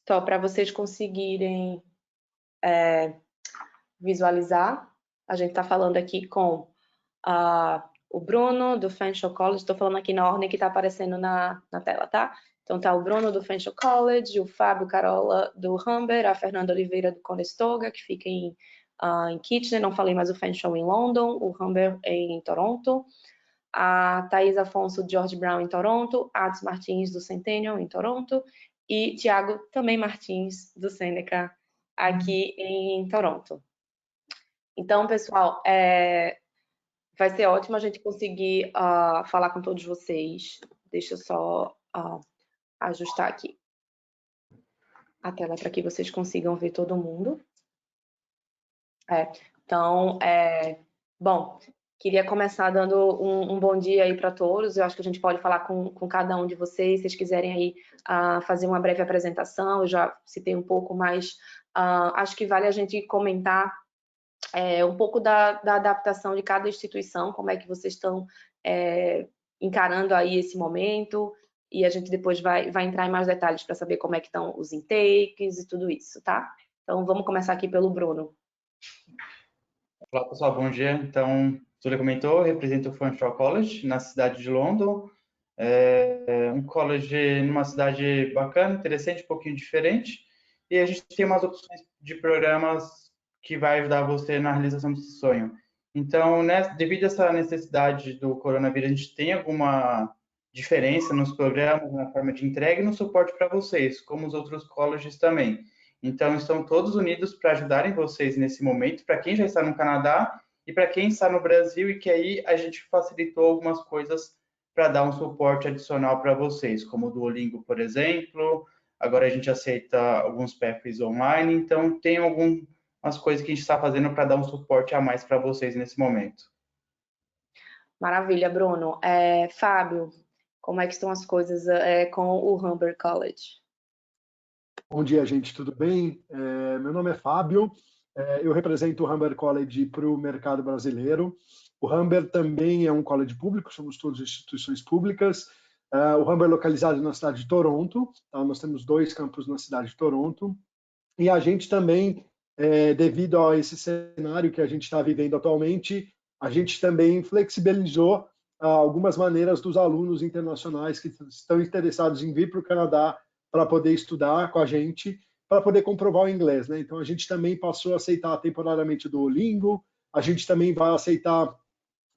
só para vocês conseguirem visualizar, a gente está falando aqui com o Bruno do Fanshawe College. Estou falando aqui na ordem que está aparecendo na tela, tá? Então tá o Bruno do Fanshawe College, o Fábio Carola do Humber, a Fernanda Oliveira do Conestoga, que fica em Kitchener, não falei mais o Fanshawe em London, o Humber em Toronto, a Thaís Afonso do George Brown em Toronto, Ads Martins do Centennial em Toronto e Tiago também Martins do Sêneca aqui em Toronto. Então, pessoal, vai ser ótimo a gente conseguir falar com todos vocês. Deixa eu só ajustar aqui a tela para que vocês consigam ver todo mundo. Então, bom, Queria começar dando um bom dia aí para todos. Eu acho que a gente pode falar com cada um de vocês, se vocês quiserem aí fazer uma breve apresentação. Eu já citei um pouco, mas acho que vale a gente comentar um pouco da adaptação de cada instituição, como é que vocês estão encarando aí esse momento, e a gente depois vai entrar em mais detalhes para saber como é que estão os intakes e tudo isso, tá? Então, vamos começar aqui pelo Bruno. Olá, pessoal, bom dia. Então, Júlia comentou, eu represento o Fanshawe College, na cidade de London. É um college numa cidade bacana, interessante, um pouquinho diferente. E a gente tem umas opções de programas que vai ajudar você na realização desse sonho. Então, né, devido a essa necessidade do coronavírus, a gente tem alguma diferença nos programas, na forma de entrega e no suporte para vocês, como os outros colleges também. Então, estão todos unidos para ajudarem vocês nesse momento, para quem já está no Canadá e para quem está no Brasil, e que aí a gente facilitou algumas coisas para dar um suporte adicional para vocês, como o Duolingo, por exemplo. Agora a gente aceita alguns perfis online, então tem algumas coisas que a gente está fazendo para dar um suporte a mais para vocês nesse momento. Maravilha, Bruno. Fábio, como é que estão as coisas com o Humber College? Bom dia, gente, tudo bem? Meu nome é Fábio, eu represento o Humber College para o mercado brasileiro. O Humber também é um college público, somos todas instituições públicas. O Humber é localizado na cidade de Toronto, tá? Nós temos 2 campos na cidade de Toronto. E a gente também, devido a esse cenário que a gente está vivendo atualmente, a gente também flexibilizou algumas maneiras dos alunos internacionais que estão interessados em vir para o Canadá para poder estudar com a gente, para poder comprovar o inglês, né? Então, a gente também passou a aceitar temporariamente o Duolingo, a gente também vai aceitar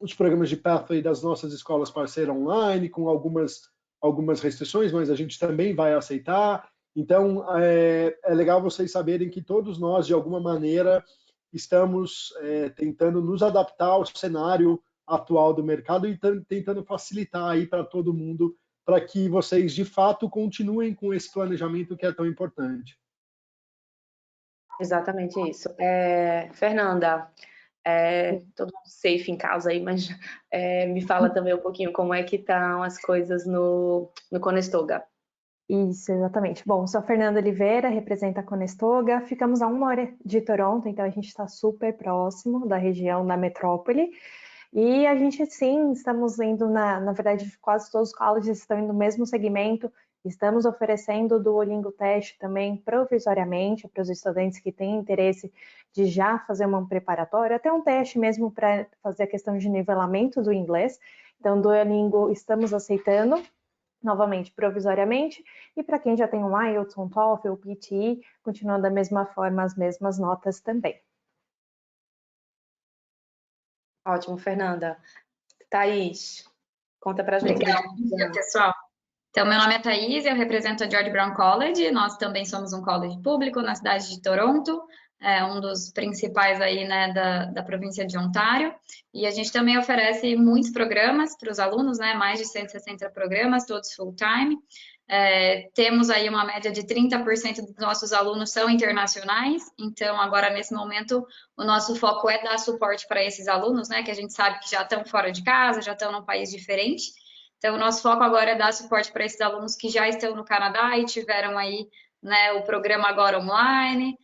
os programas de Pathway das nossas escolas parceiras online, com algumas restrições, mas a gente também vai aceitar. Então, é legal vocês saberem que todos nós, de alguma maneira, estamos tentando nos adaptar ao cenário atual do mercado e tentando facilitar aí para todo mundo, para que vocês, de fato, continuem com esse planejamento que é tão importante. Exatamente isso. Fernanda, todo mundo safe em casa aí, mas me fala também um pouquinho como é que estão as coisas no Conestoga. Isso, exatamente. Bom, sou a Fernanda Oliveira, represento a Conestoga. Ficamos a 1 hora de Toronto, então a gente está super próximo da região da metrópole. E a gente, sim, estamos indo, na verdade, quase todos os colleges estão indo no mesmo segmento. Estamos oferecendo o Duolingo Teste também provisoriamente para os estudantes que têm interesse de já fazer uma preparatória, até um teste mesmo para fazer a questão de nivelamento do inglês. Então, Duolingo estamos aceitando, novamente, provisoriamente, e para quem já tem um IELTS, um TOEFL, um PTE, continuando da mesma forma, as mesmas notas também. Ótimo, Fernanda. Thaís, conta pra gente. Legal, bom dia, pessoal. Então, meu nome é Thaís, eu represento a George Brown College, nós também somos um college público na cidade de Toronto, um dos principais aí, né, da província de Ontário, e a gente também oferece muitos programas para os alunos, né, mais de 160 programas, todos full-time. Temos aí uma média de 30% dos nossos alunos são internacionais, então agora nesse momento o nosso foco é dar suporte para esses alunos, né, que a gente sabe que já estão fora de casa, já estão num país diferente. Então, o nosso foco agora é dar suporte para esses alunos que já estão no Canadá e tiveram aí, né, o programa agora online,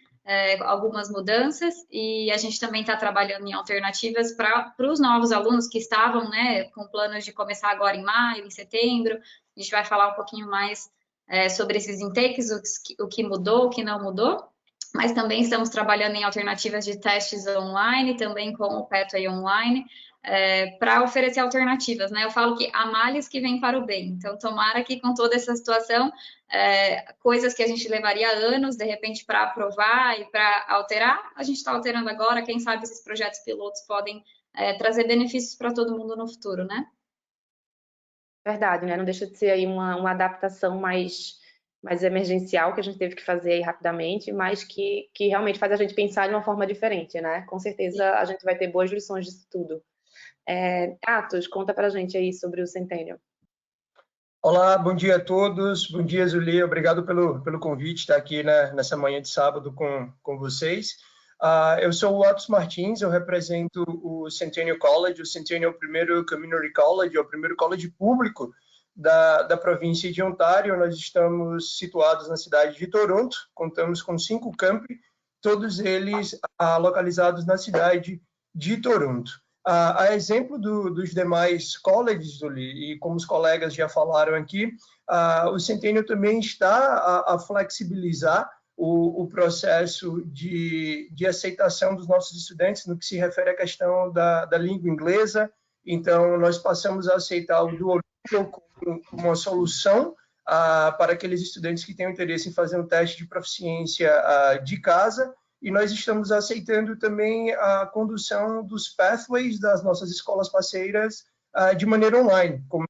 algumas mudanças, e a gente também está trabalhando em alternativas para os novos alunos que estavam, né, com planos de começar agora em maio, em setembro. A gente vai falar um pouquinho mais sobre esses intakes, o que mudou, o que não mudou, mas também estamos trabalhando em alternativas de testes online, também com o Pathway online, para oferecer alternativas, né? Eu falo que há males que vêm para o bem, então tomara que com toda essa situação, coisas que a gente levaria anos, de repente, para aprovar e para alterar, a gente está alterando agora, quem sabe esses projetos pilotos podem trazer benefícios para todo mundo no futuro, né? Verdade, né? Não deixa de ser aí uma adaptação mais emergencial que a gente teve que fazer aí rapidamente, mas que realmente faz a gente pensar de uma forma diferente, né? Com certeza a gente vai ter boas lições disso tudo. Atos, conta pra gente aí sobre o Centennial. Olá, bom dia a todos. Bom dia, Zulia. Obrigado pelo convite, estar aqui nessa manhã de sábado com vocês. Eu sou o Atos Martins, eu represento o Centennial College. O Centennial é o primeiro community college, é o primeiro college público da província de Ontário. Nós estamos situados na cidade de Toronto, contamos com 5 campi, todos eles localizados na cidade de Toronto. A exemplo dos demais colleges, e como os colegas já falaram aqui, o Centennial também está a flexibilizar o processo de aceitação dos nossos estudantes no que se refere à questão da língua inglesa. Então, nós passamos a aceitar o Duolingo como uma solução para aqueles estudantes que têm interesse em fazer um teste de proficiência de casa, e nós estamos aceitando também a condução dos pathways das nossas escolas parceiras de maneira online, como,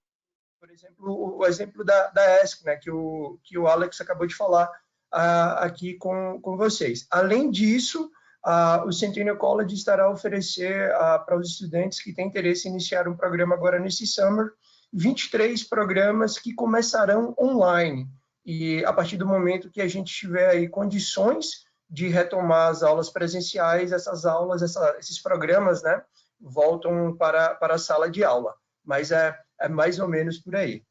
por exemplo, o exemplo da ESC, né, que o Alex acabou de falar aqui com vocês. Além disso, o Centennial College estará a oferecer para os estudantes que têm interesse em iniciar um programa agora nesse summer, 23 programas que começarão online. E a partir do momento que a gente tiver aí condições de retomar as aulas presenciais, essas aulas, esses programas, né, voltam para a sala de aula. Mas é mais ou menos por aí.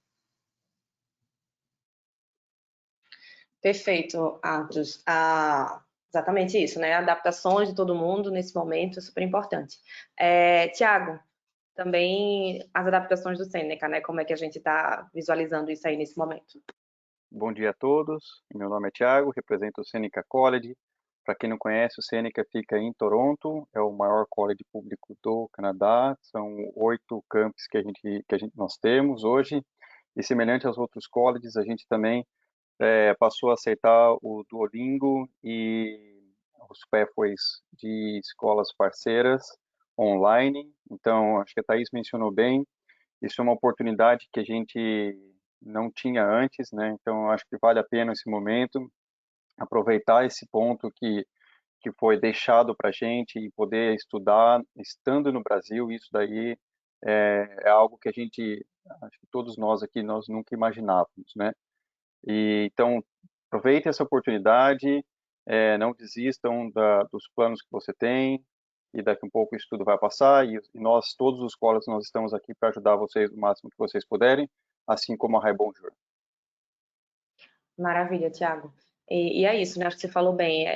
Perfeito, Atos. Exatamente isso, né? Adaptações de todo mundo nesse momento é super importante. Tiago, também as adaptações do Seneca, né? Como é que a gente está visualizando isso aí nesse momento? Bom dia a todos. Meu nome é Tiago, represento o Seneca College. Para quem não conhece, o Seneca fica em Toronto, é o maior college público do Canadá. São 8 campos que nós temos hoje. E semelhante aos outros colleges, a gente também passou a aceitar o Duolingo e os pathways de escolas parceiras online. Então, acho que a Thaís mencionou bem, isso é uma oportunidade que a gente não tinha antes, né? Então, acho que vale a pena esse momento, aproveitar esse ponto que foi deixado para a gente e poder estudar estando no Brasil. Isso daí é algo que acho que todos nós aqui, nós nunca imaginávamos, né? E, então, aproveite essa oportunidade, não desistam dos planos que você tem, e daqui a um pouco isso tudo vai passar, e nós, todos os colegas, nós estamos aqui para ajudar vocês o máximo que vocês puderem, assim como a Hi Bonjour. Maravilha, Tiago. E é isso, né? Acho que você falou bem.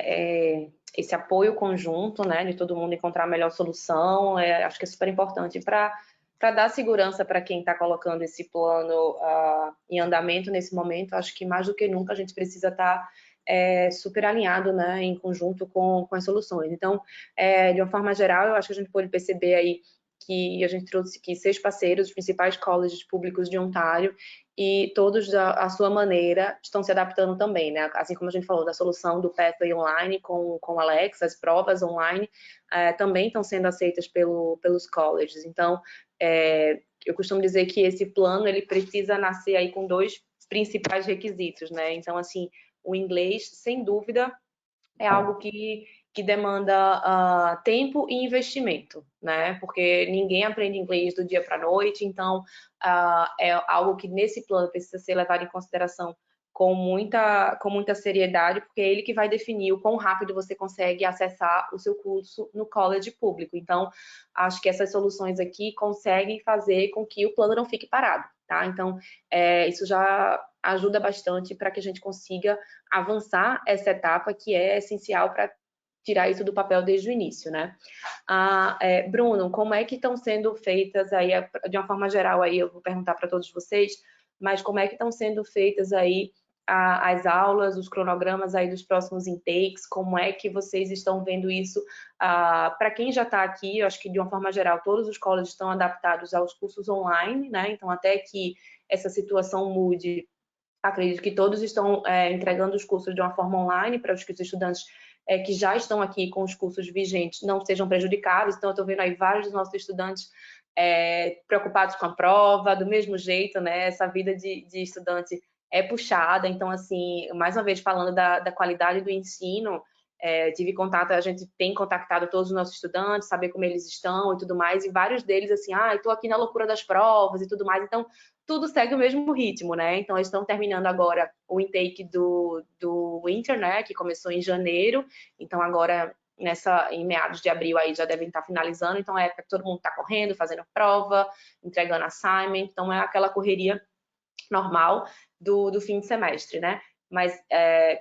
Esse apoio conjunto, né? De todo mundo encontrar a melhor solução, acho que é super importante para dar segurança para quem está colocando esse plano em andamento nesse momento. Acho que mais do que nunca a gente precisa estar super alinhado, né? Em conjunto com as soluções. Então, de uma forma geral, eu acho que a gente pode perceber aí que a gente trouxe aqui 6 parceiros, os principais colleges públicos de Ontário, e todos, à sua maneira, estão se adaptando também, né? Assim como a gente falou da solução do Pathway Online com o Alex, as provas online também estão sendo aceitas pelos colleges. Então, eu costumo dizer que esse plano, ele precisa nascer aí com 2 principais requisitos, né? Então, assim, o inglês, sem dúvida, é algo que demanda tempo e investimento, né? Porque ninguém aprende inglês do dia para a noite, então é algo que nesse plano precisa ser levado em consideração com muita seriedade, porque é ele que vai definir o quão rápido você consegue acessar o seu curso no college público. Então, acho que essas soluções aqui conseguem fazer com que o plano não fique parado, tá? Então, isso já ajuda bastante para que a gente consiga avançar essa etapa que é essencial para tirar isso do papel desde o início, né? Bruno, como é que estão sendo feitas aí, de uma forma geral aí, eu vou perguntar para todos vocês, mas como é que estão sendo feitas aí as aulas, os cronogramas aí dos próximos intakes, como é que vocês estão vendo isso? Para quem já está aqui, eu acho que de uma forma geral, todos os colleges estão adaptados aos cursos online, né? Então, até que essa situação mude, acredito que todos estão entregando os cursos de uma forma online para que os estudantes que já estão aqui com os cursos vigentes não sejam prejudicados. Então, eu estou vendo aí vários dos nossos estudantes preocupados com a prova, do mesmo jeito, né? Essa vida de estudante é puxada. Então, assim, mais uma vez falando da qualidade do ensino, tive contato, a gente tem contactado todos os nossos estudantes, saber como eles estão e tudo mais, e vários deles assim, estou aqui na loucura das provas e tudo mais. Então, tudo segue o mesmo ritmo, né? Então, eles estão terminando agora o intake do Winter, né? Que começou em janeiro. Então, agora em meados de abril aí já devem estar finalizando, então é a época que todo mundo está correndo, fazendo prova, entregando assignment, então é aquela correria normal do fim de semestre, né? Mas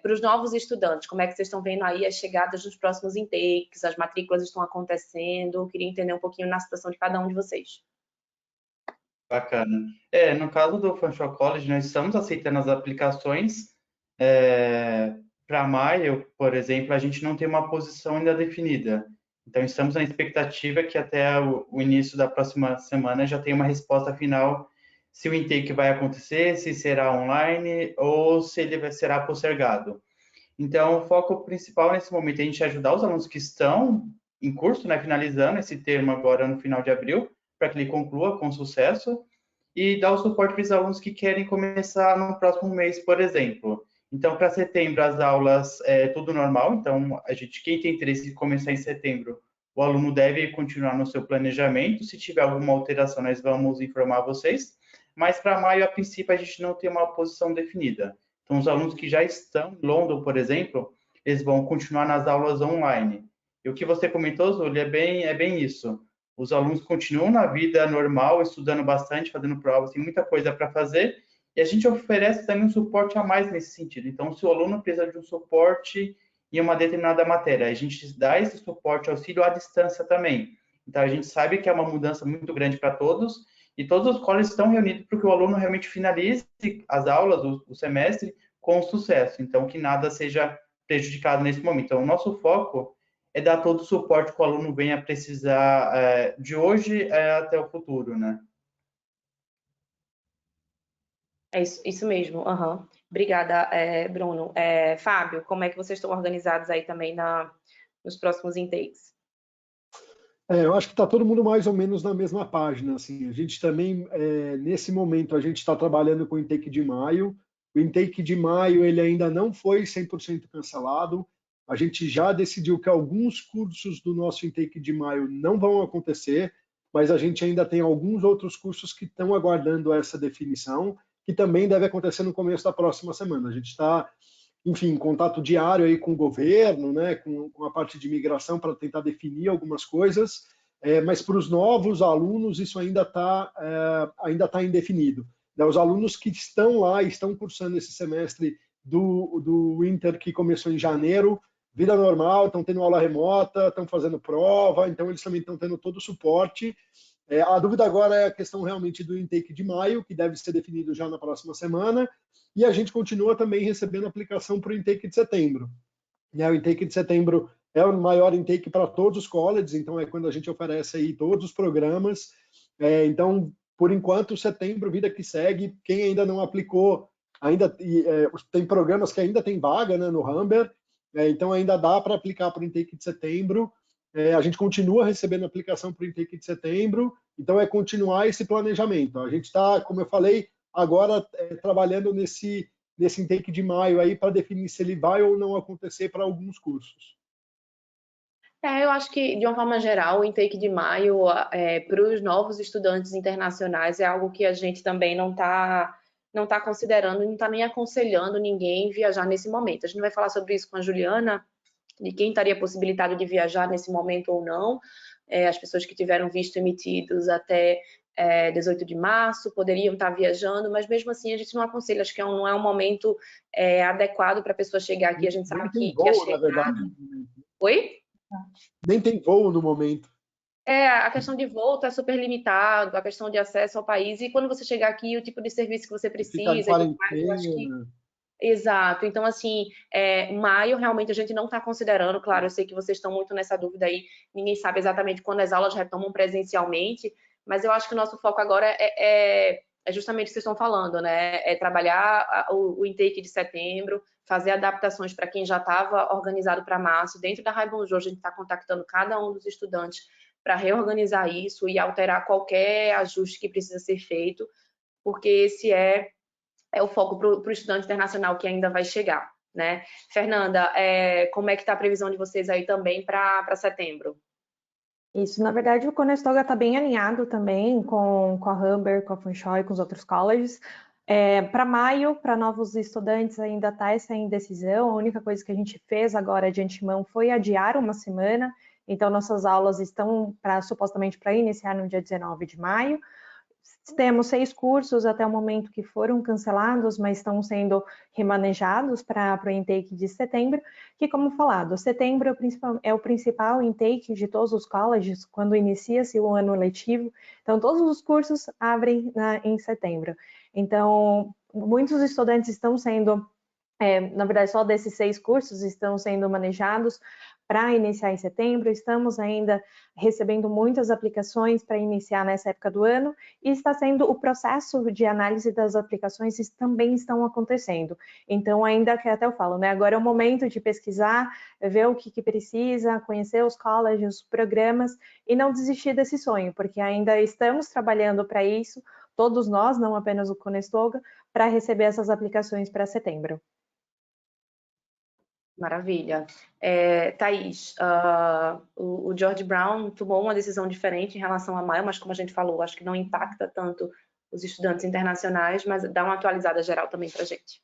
para os novos estudantes, como é que vocês estão vendo aí as chegadas dos próximos intakes, as matrículas estão acontecendo? Eu queria entender um pouquinho na situação de cada um de vocês. Bacana. No caso do Fanshawe College, nós estamos aceitando as aplicações. Para maio, por exemplo, a gente não tem uma posição ainda definida. Então, estamos na expectativa que até o início da próxima semana já tenha uma resposta final se o intake vai acontecer, se será online ou se ele será postergado. Então, o foco principal nesse momento é a gente ajudar os alunos que estão em curso, né, finalizando esse termo agora no final de abril, para que ele conclua com sucesso, e dar o suporte para os alunos que querem começar no próximo mês, por exemplo. Então, para setembro, as aulas tudo normal, então, quem tem interesse em começar em setembro, o aluno deve continuar no seu planejamento, se tiver alguma alteração, nós vamos informar vocês, mas para maio, a princípio, a gente não tem uma posição definida. Então, os alunos que já estão em London, por exemplo, eles vão continuar nas aulas online. E o que você comentou, Zuli, é bem isso. Os alunos continuam na vida normal, estudando bastante, fazendo provas, tem muita coisa para fazer, e a gente oferece também um suporte a mais nesse sentido. Então, se o aluno precisa de um suporte em uma determinada matéria, a gente dá esse suporte, auxílio à distância também. Então, a gente sabe que é uma mudança muito grande para todos, e todos os colleges estão reunidos para que o aluno realmente finalize as aulas, o semestre, com sucesso. Então, que nada seja prejudicado nesse momento. Então, o nosso foco é dar todo o suporte que o aluno venha precisar de hoje até o futuro, né? É isso mesmo. Uhum. Obrigada, Bruno. Fábio, como é que vocês estão organizados aí também nos próximos intakes? Eu acho que está todo mundo mais ou menos na mesma página. Assim. A gente também, nesse momento, a gente está trabalhando com o intake de maio. O intake de maio ele ainda não foi 100% cancelado. A gente já decidiu que alguns cursos do nosso intake de maio não vão acontecer, mas a gente ainda tem alguns outros cursos que estão aguardando essa definição, que também deve acontecer no começo da próxima semana. A gente está, enfim, em contato diário aí com o governo, né, com a parte de imigração para tentar definir algumas coisas, mas para os novos alunos isso ainda tá indefinido. Os alunos que estão lá, estão cursando esse semestre do Winter que começou em janeiro, vida normal, estão tendo aula remota, estão fazendo prova, então eles também estão tendo todo o suporte. A dúvida agora é a questão realmente do intake de maio, que deve ser definido já na próxima semana, e a gente continua também recebendo aplicação para o intake de setembro. O intake de setembro é o maior intake para todos os colleges, então é quando a gente oferece aí todos os programas. Então, por enquanto, setembro, vida que segue. Quem ainda não aplicou, tem programas que ainda tem vaga, né, no Humber, então ainda dá para aplicar para o intake de setembro. A gente continua recebendo aplicação para o intake de setembro, então é continuar esse planejamento. A gente está, como eu falei, agora trabalhando nesse intake de maio aí para definir se ele vai ou não acontecer para alguns cursos. Eu acho que, de uma forma geral, o intake de maio para os novos estudantes internacionais é algo que a gente também não está considerando, não está nem aconselhando ninguém viajar nesse momento. A gente vai falar sobre isso com a Juliana, de quem estaria possibilitado de viajar nesse momento ou não. As pessoas que tiveram visto emitidos até 18 de março poderiam estar viajando, mas mesmo assim a gente não aconselha, acho que não é um momento adequado para a pessoa chegar aqui. A gente sabe que a chegada... Oi? Nem tem voo no momento. A questão de voo está super limitado, a questão de acesso ao país, e quando você chegar aqui, o tipo de serviço que você precisa... Ficar em quarentena. Eu acho que... Exato, então assim, maio realmente a gente não está considerando, claro, eu sei que vocês estão muito nessa dúvida aí, ninguém sabe exatamente quando as aulas retomam presencialmente, mas eu acho que o nosso foco agora é justamente o que vocês estão falando, né? É trabalhar o intake de setembro, fazer adaptações para quem já estava organizado para março. Dentro da Raibonjour, a gente está contactando cada um dos estudantes para reorganizar isso e alterar qualquer ajuste que precisa ser feito, porque esse é o foco para o estudante internacional que ainda vai chegar, né? Fernanda, como é que está a previsão de vocês aí também para setembro? Isso, na verdade, o Conestoga está bem alinhado também com a Humber, com a Fanshawe e com os outros colleges. Para maio, para novos estudantes, ainda está essa indecisão. A única coisa que a gente fez agora de antemão foi adiar uma semana. Então, nossas aulas estão supostamente para iniciar no dia 19 de maio. Temos 6 cursos até o momento que foram cancelados, mas estão sendo remanejados para o intake de setembro, que, como falado, setembro é o principal intake de todos os colleges, quando inicia-se o ano letivo. Então, todos os cursos abrem em setembro. Então, muitos estudantes estão sendo, na verdade, só desses 6 cursos estão sendo manejados para iniciar em setembro. Estamos ainda recebendo muitas aplicações para iniciar nessa época do ano e está sendo o processo de análise das aplicações também estão acontecendo. Então, ainda que até eu falo, né? Agora é o momento de pesquisar, ver o que precisa, conhecer os colleges, os programas e não desistir desse sonho, porque ainda estamos trabalhando para isso, todos nós, não apenas o Conestoga, para receber essas aplicações para setembro. Maravilha. Thaís, o George Brown tomou uma decisão diferente em relação a maio, mas como a gente falou, acho que não impacta tanto os estudantes internacionais, mas dá uma atualizada geral também para a gente.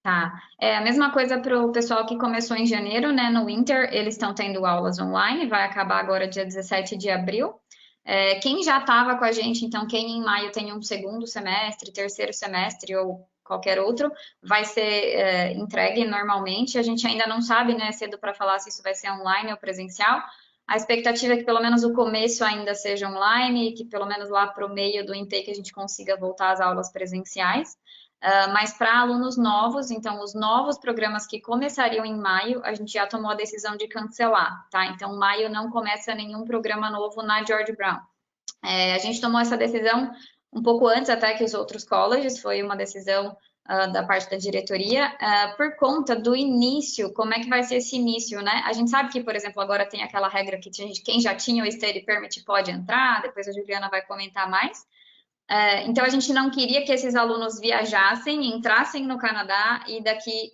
Tá. A mesma coisa para o pessoal que começou em janeiro, né? No Winter, eles estão tendo aulas online, vai acabar agora dia 17 de abril. Quem já estava com a gente, então quem em maio tem um segundo semestre, terceiro semestre ou qualquer outro, vai ser entregue normalmente. A gente ainda não sabe, né, cedo para falar se isso vai ser online ou presencial. A expectativa é que pelo menos o começo ainda seja online e que pelo menos lá para o meio do intake a gente consiga voltar às aulas presenciais. Mas para alunos novos, então os novos programas que começariam em maio, a gente já tomou a decisão de cancelar, tá? Então, maio não começa nenhum programa novo na George Brown. A gente tomou essa decisão um pouco antes até que os outros colleges, foi uma decisão da parte da diretoria, por conta do início, como é que vai ser esse início, né? A gente sabe que, por exemplo, agora tem aquela regra que quem já tinha o Study Permit pode entrar, depois a Juliana vai comentar mais. Então, a gente não queria que esses alunos viajassem, entrassem no Canadá e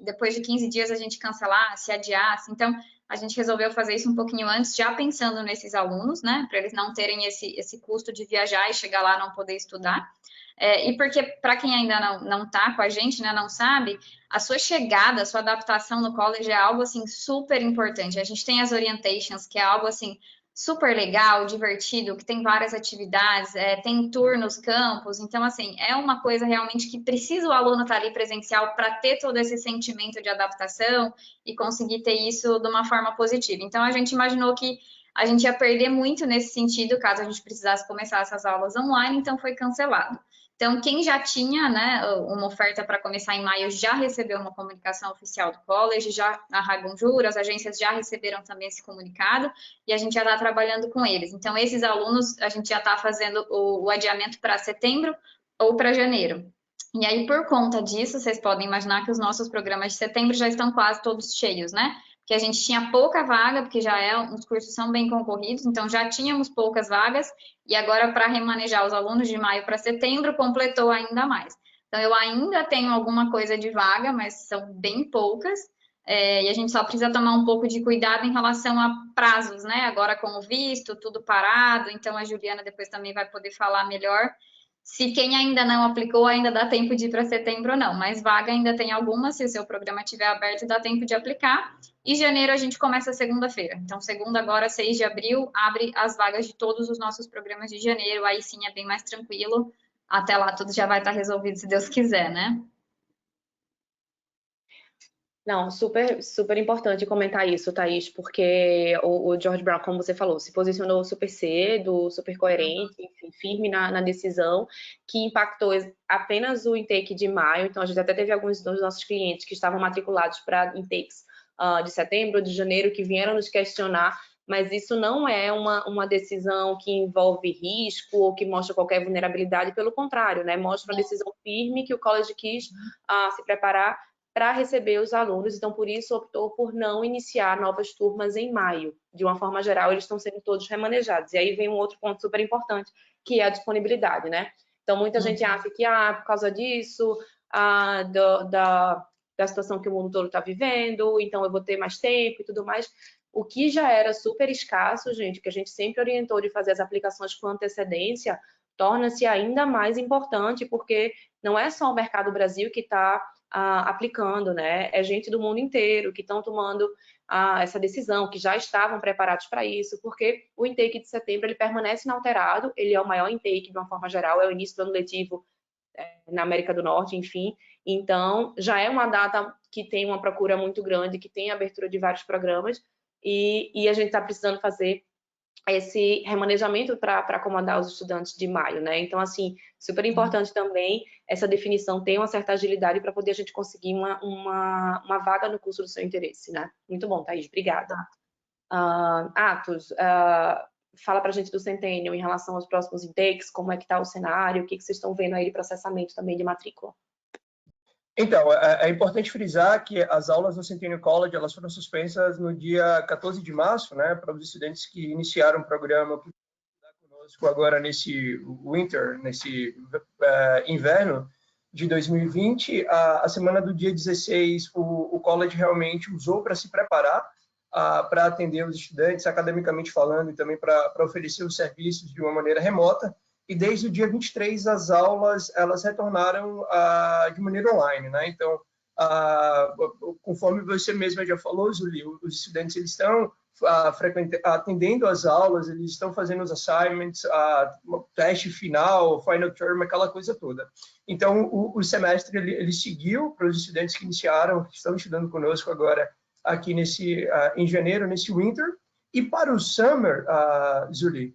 depois de 15 dias, a gente cancelasse, adiasse. Então, a gente resolveu fazer isso um pouquinho antes, já pensando nesses alunos, né? Para eles não terem esse custo de viajar e chegar lá e não poder estudar. E porque, para quem ainda não está com a gente, né, não sabe, a sua chegada, a sua adaptação no college é algo, assim, super importante. A gente tem as orientations, que é algo, assim, super legal, divertido, que tem várias atividades, tem tour nos campos, então, assim, é uma coisa realmente que precisa o aluno estar ali presencial para ter todo esse sentimento de adaptação e conseguir ter isso de uma forma positiva. Então, a gente imaginou que a gente ia perder muito nesse sentido, caso a gente precisasse começar essas aulas online, então foi cancelado. Então, quem já tinha, né, uma oferta para começar em maio já recebeu uma comunicação oficial do college, já a Raibonjour, as agências já receberam também esse comunicado e a gente já está trabalhando com eles. Então, esses alunos, a gente já está fazendo o adiamento para setembro ou para janeiro. E aí, por conta disso, vocês podem imaginar que os nossos programas de setembro já estão quase todos cheios, né? Porque a gente tinha pouca vaga, porque os cursos são bem concorridos, então já tínhamos poucas vagas, e agora para remanejar os alunos de maio para setembro, completou ainda mais. Então, eu ainda tenho alguma coisa de vaga, mas são bem poucas, e a gente só precisa tomar um pouco de cuidado em relação a prazos, né? Agora com o visto, tudo parado, então a Juliana depois também vai poder falar melhor. Se quem ainda não aplicou, ainda dá tempo de ir para setembro ou não, mas vaga ainda tem alguma, se o seu programa estiver aberto, dá tempo de aplicar. E janeiro a gente começa segunda-feira. Então, segunda agora, 6 de abril, abre as vagas de todos os nossos programas de janeiro. Aí sim é bem mais tranquilo. Até lá tudo já vai estar resolvido, se Deus quiser, né? Não, super, super importante comentar isso, Thaís, porque o George Brown, como você falou, se posicionou super cedo, super coerente, enfim, firme na decisão, que impactou apenas o intake de maio. Então, a gente até teve alguns dos nossos clientes que estavam matriculados para intakes de setembro ou de janeiro, que vieram nos questionar, mas isso não é uma decisão que envolve risco ou que mostra qualquer vulnerabilidade, pelo contrário, né? Mostra uma decisão firme que o college quis se preparar para receber os alunos, então por isso optou por não iniciar novas turmas em maio. De uma forma geral, eles estão sendo todos remanejados. E aí vem um outro ponto super importante, que é a disponibilidade, né? Então muita gente acha que por causa disso, da situação que o mundo todo está vivendo, então eu vou ter mais tempo e tudo mais. O que já era super escasso, gente, que a gente sempre orientou de fazer as aplicações com antecedência, torna-se ainda mais importante, porque não é só o mercado Brasil que está aplicando, né? É gente do mundo inteiro que estão tomando essa decisão, que já estavam preparados para isso, porque o intake de setembro ele permanece inalterado, ele é o maior intake de uma forma geral, é o início do ano letivo na América do Norte, enfim. Então, já é uma data que tem uma procura muito grande, que tem abertura de vários programas, e a gente está precisando fazer esse remanejamento para acomodar os estudantes de maio, né? Então, assim, super importante também essa definição, ter uma certa agilidade para poder a gente conseguir uma vaga no curso do seu interesse, né? Muito bom, Thaís, obrigada. Atos, fala para a gente do Centennial em relação aos próximos intakes, como é que está o cenário, o que vocês estão vendo aí de processamento também de matrícula. Então, é importante frisar que as aulas do Centennial College elas foram suspensas no dia 14 de março, né, para os estudantes que iniciaram o programa conosco agora nesse winter, nesse inverno de 2020. A semana do dia 16, o college realmente usou para se preparar, para atender os estudantes, academicamente falando, e também para oferecer os serviços de uma maneira remota. E desde o dia 23, as aulas elas retornaram de maneira online, né? Então, conforme você mesma já falou, Zuli, os estudantes eles estão atendendo as aulas, eles estão fazendo os assignments, teste final, final term, aquela coisa toda. Então, o semestre ele seguiu para os estudantes que iniciaram, que estão estudando conosco agora aqui em janeiro, nesse winter. E para o summer, Zuli,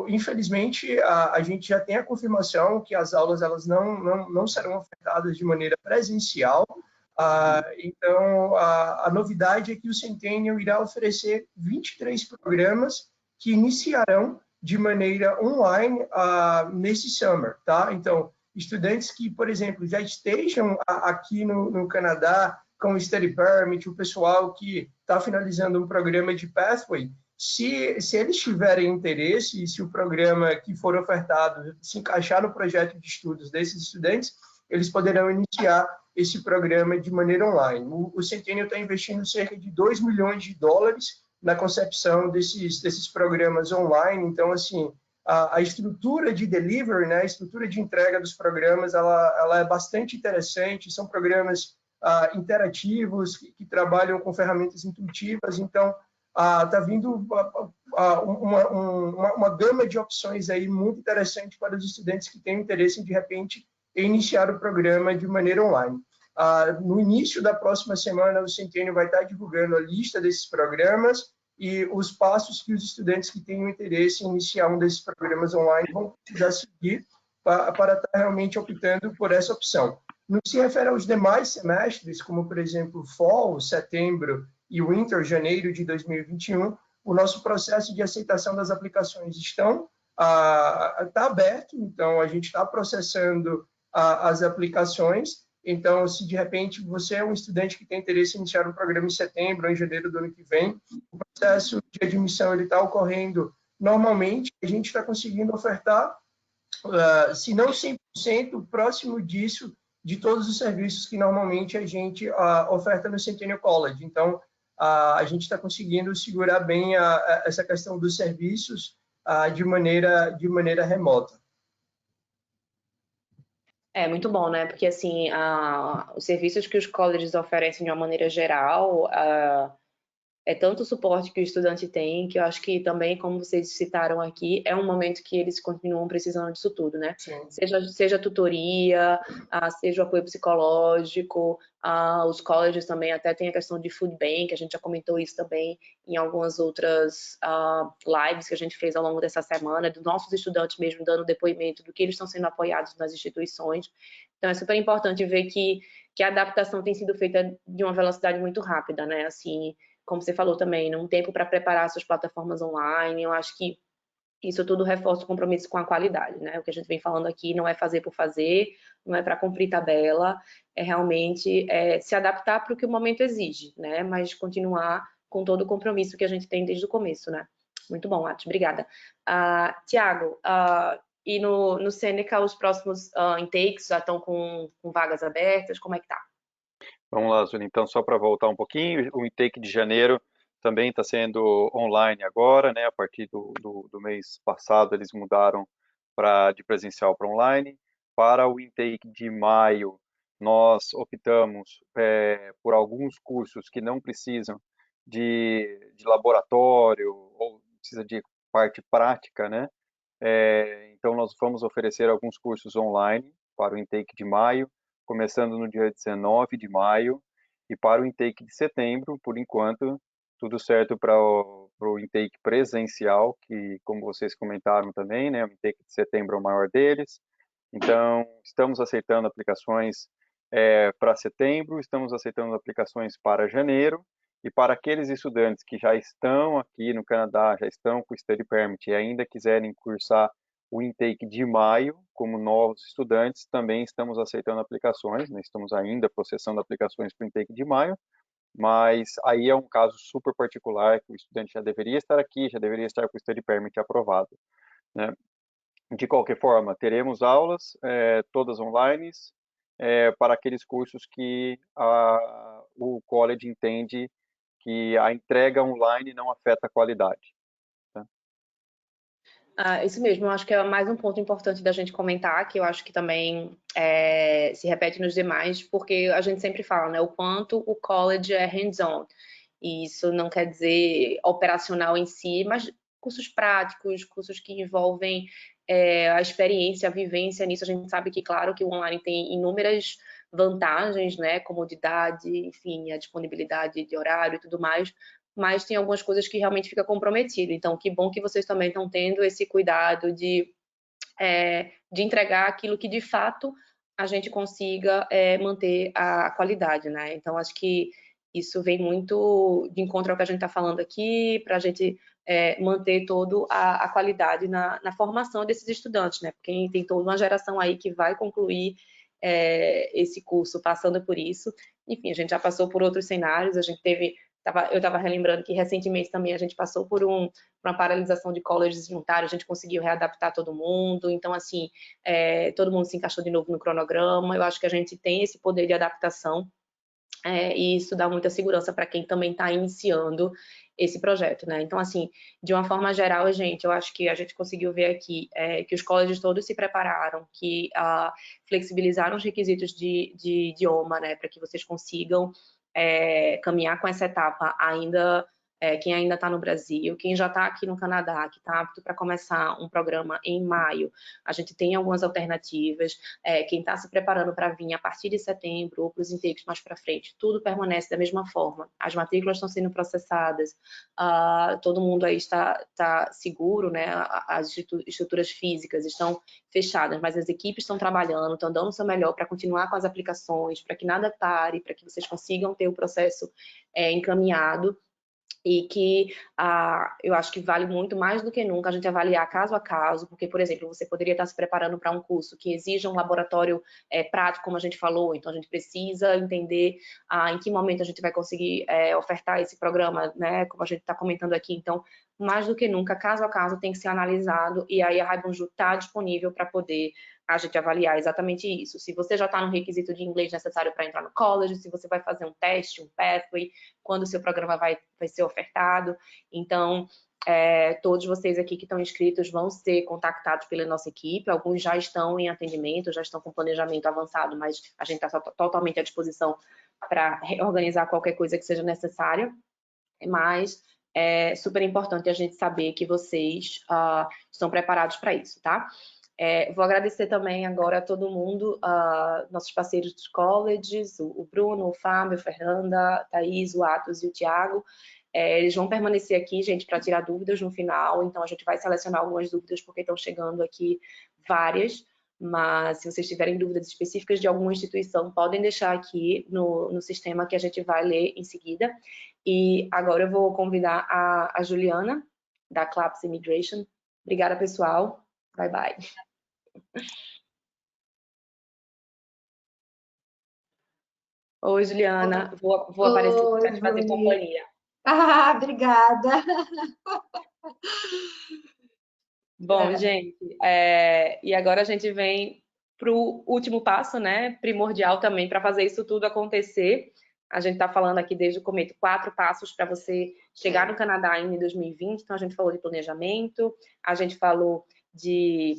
infelizmente, a gente já tem a confirmação que as aulas elas não serão ofertadas de maneira presencial. Então, a novidade é que o Centennial irá oferecer 23 programas que iniciarão de maneira online nesse summer, tá? Então, estudantes que, por exemplo, já estejam aqui no Canadá com o Study Permit, o pessoal que está finalizando um programa de Pathway, se eles tiverem interesse e se o programa que for ofertado se encaixar no projeto de estudos desses estudantes, eles poderão iniciar esse programa de maneira online. O Centennial está investindo cerca de $2 milhões na concepção desses programas online. Então, assim, a estrutura de delivery, né, a estrutura de entrega dos programas, ela é bastante interessante. São programas interativos que trabalham com ferramentas intuitivas. Então, está vindo uma gama de opções aí muito interessante para os estudantes que têm interesse em, de repente, iniciar o programa de maneira online. No início da próxima semana, o Centennial vai estar divulgando a lista desses programas e os passos que os estudantes que tenham interesse em iniciar um desses programas online vão precisar seguir para estar realmente optando por essa opção. No que se refere aos demais semestres, como, por exemplo, Fall, Setembro e Winter, Janeiro de 2021, o nosso processo de aceitação das aplicações está aberto, então a gente está processando as aplicações. Então, se de repente você é um estudante que tem interesse em iniciar um programa em setembro ou em janeiro do ano que vem, o processo de admissão está ocorrendo normalmente, a gente está conseguindo ofertar, se não 100%, próximo disso, de todos os serviços que normalmente a gente oferta no Centennial College. Então, a gente está conseguindo segurar bem essa questão dos serviços de maneira remota. É muito bom, né? Porque, assim, os serviços que os colleges oferecem de uma maneira geral, é tanto o suporte que o estudante tem, que eu acho que também, como vocês citaram aqui, é um momento que eles continuam precisando disso tudo, né? Seja tutoria, seja o apoio psicológico, os colleges também até tem a questão de food bank, a gente já comentou isso também em algumas outras lives que a gente fez ao longo dessa semana, dos nossos estudantes mesmo dando depoimento do que eles estão sendo apoiados nas instituições. Então, é super importante ver que a adaptação tem sido feita de uma velocidade muito rápida, né? Assim, como você falou também, um tempo para preparar suas plataformas online. Eu acho que isso tudo reforça o compromisso com a qualidade, né? O que a gente vem falando aqui não é fazer por fazer, não é para cumprir tabela, é realmente se adaptar para o que o momento exige, né? Mas continuar com todo o compromisso que a gente tem desde o começo, né? Muito bom, Atos, obrigada. Tiago, e no Seneca os próximos intakes já estão com vagas abertas? Como é que tá? Vamos lá, Zuli. Então, só para voltar um pouquinho, o intake de janeiro também está sendo online agora, né? A partir do mês passado, eles mudaram de presencial para online. Para o intake de maio, nós optamos por alguns cursos que não precisam de laboratório ou precisa de parte prática, né? Então, nós vamos oferecer alguns cursos online para o intake de maio, começando no dia 19 de maio, e para o intake de setembro, por enquanto, tudo certo para o intake presencial, que, como vocês comentaram também, né, o intake de setembro é o maior deles. Então, estamos aceitando aplicações para setembro, estamos aceitando aplicações para janeiro, e para aqueles estudantes que já estão aqui no Canadá, já estão com o Study Permit e ainda quiserem cursar o intake de maio, como novos estudantes, também estamos aceitando aplicações, né? Estamos ainda processando aplicações para o intake de maio, mas aí é um caso super particular, que o estudante já deveria estar aqui, já deveria estar com o Study Permit aprovado, né? De qualquer forma, teremos aulas, todas online, para aqueles cursos que o college entende que a entrega online não afeta a qualidade. Tá? Isso mesmo, eu acho que é mais um ponto importante da gente comentar, que eu acho que também se repete nos demais, porque a gente sempre fala, né, o quanto o college é hands-on. E isso não quer dizer operacional em si, mas cursos práticos, cursos que envolvem a experiência, a vivência nisso. A gente sabe que, claro, que o online tem inúmeras vantagens, né, comodidade, enfim, a disponibilidade de horário e tudo mais, mas tem algumas coisas que realmente fica comprometido. Então, que bom que vocês também estão tendo esse cuidado de entregar aquilo que, de fato, a gente consiga manter a qualidade, né? Então, acho que isso vem muito de encontro ao que a gente está falando aqui, para a gente manter toda a qualidade na formação desses estudantes, né? Porque tem toda uma geração aí que vai concluir esse curso passando por isso. Enfim, a gente já passou por outros cenários, a gente teve... Eu estava relembrando que recentemente também a gente passou por uma paralisação de colleges voluntários, a gente conseguiu readaptar todo mundo, então assim, todo mundo se encaixou de novo no cronograma. Eu acho que a gente tem esse poder de adaptação e isso dá muita segurança para quem também está iniciando esse projeto, né? Então, assim, de uma forma geral, gente, eu acho que a gente conseguiu ver aqui que os colleges todos se prepararam, que flexibilizaram os requisitos de idioma, né, para que vocês consigam caminhar com essa etapa ainda, quem ainda está no Brasil, quem já está aqui no Canadá, que está apto para começar um programa em maio, a gente tem algumas alternativas, quem está se preparando para vir a partir de setembro ou para os intakes mais para frente, tudo permanece da mesma forma, as matrículas estão sendo processadas, todo mundo aí está seguro, né? As estruturas físicas estão fechadas, mas as equipes estão trabalhando, estão dando o seu melhor para continuar com as aplicações, para que nada pare, para que vocês consigam ter o processo encaminhado, e que eu acho que vale muito mais do que nunca a gente avaliar caso a caso, porque, por exemplo, você poderia estar se preparando para um curso que exija um laboratório prático, como a gente falou, então a gente precisa entender em que momento a gente vai conseguir ofertar esse programa, né, como a gente está comentando aqui. Então, mais do que nunca, caso a caso tem que ser analisado, e aí a Raibonju está disponível para poder a gente avaliar exatamente isso. Se você já está no requisito de inglês necessário para entrar no college, se você vai fazer um teste, um pathway, quando o seu programa vai ser ofertado. Então, todos vocês aqui que estão inscritos vão ser contactados pela nossa equipe. Alguns já estão em atendimento, já estão com planejamento avançado, mas a gente está totalmente à disposição para reorganizar qualquer coisa que seja necessária. Mas é super importante a gente saber que vocês estão preparados para isso, tá? Vou agradecer também agora a todo mundo, nossos parceiros dos colleges, o Bruno, o Fábio, a Fernanda, a Thaís, o Atos e o Thiago. Eles vão permanecer aqui, gente, para tirar dúvidas no final, então a gente vai selecionar algumas dúvidas, porque estão chegando aqui várias, mas se vocês tiverem dúvidas específicas de alguma instituição, podem deixar aqui no sistema que a gente vai ler em seguida. E agora eu vou convidar a Juliana, da Claps Immigration. Obrigada, pessoal. Bye, bye. Oi, Juliana. Vou aparecer para te fazer companhia. Obrigada. Bom, gente, e agora a gente vem para o último passo, né? Primordial também para fazer isso tudo acontecer. A gente está falando aqui desde o começo 4 passos para você chegar no Canadá ainda em 2020. Então, a gente falou de planejamento, a gente falou de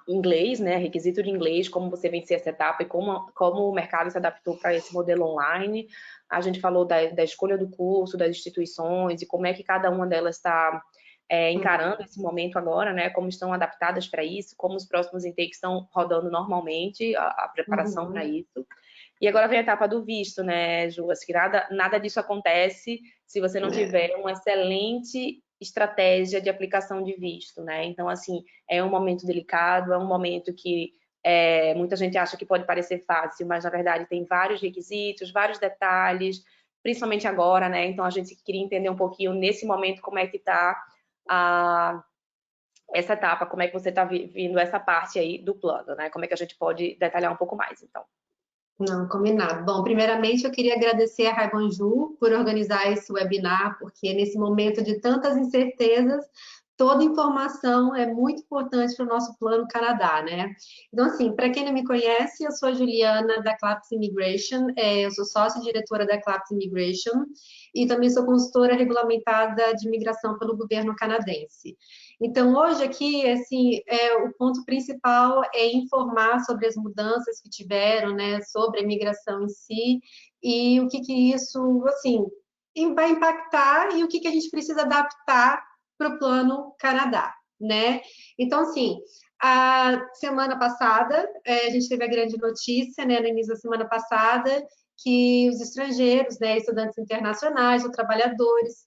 inglês, né, requisito de inglês, como você vencer essa etapa e como o mercado se adaptou para esse modelo online. A gente falou da escolha do curso, das instituições e como é que cada uma delas está encarando esse momento agora, né, como estão adaptadas para isso, como os próximos intakes estão rodando normalmente, a preparação para isso. E agora vem a etapa do visto, né, Ju? Assim, nada disso acontece se você não tiver uma excelente estratégia de aplicação de visto, né? Então, assim, é um momento delicado, é um momento que muita gente acha que pode parecer fácil, mas na verdade tem vários requisitos, vários detalhes, principalmente agora, né? Então, a gente queria entender um pouquinho nesse momento como é que está essa etapa, como é que você está vindo essa parte aí do plano, né? Como é que a gente pode detalhar um pouco mais, então. Não, combinado. Bom, primeiramente eu queria agradecer a Haibanju por organizar esse webinar, porque nesse momento de tantas incertezas, toda informação é muito importante para o nosso plano Canadá, né? Então, assim, para quem não me conhece, eu sou a Juliana da Claps Immigration, eu sou sócia-diretora da Claps Immigration e também sou consultora regulamentada de imigração pelo governo canadense. Então, hoje aqui, assim, o ponto principal é informar sobre as mudanças que tiveram, né, sobre a imigração em si e o que isso, assim, vai impactar e o que a gente precisa adaptar para o plano Canadá, né? Então, assim, a semana passada, a gente teve a grande notícia, né, no início da semana passada, que os estrangeiros, né, estudantes internacionais ou trabalhadores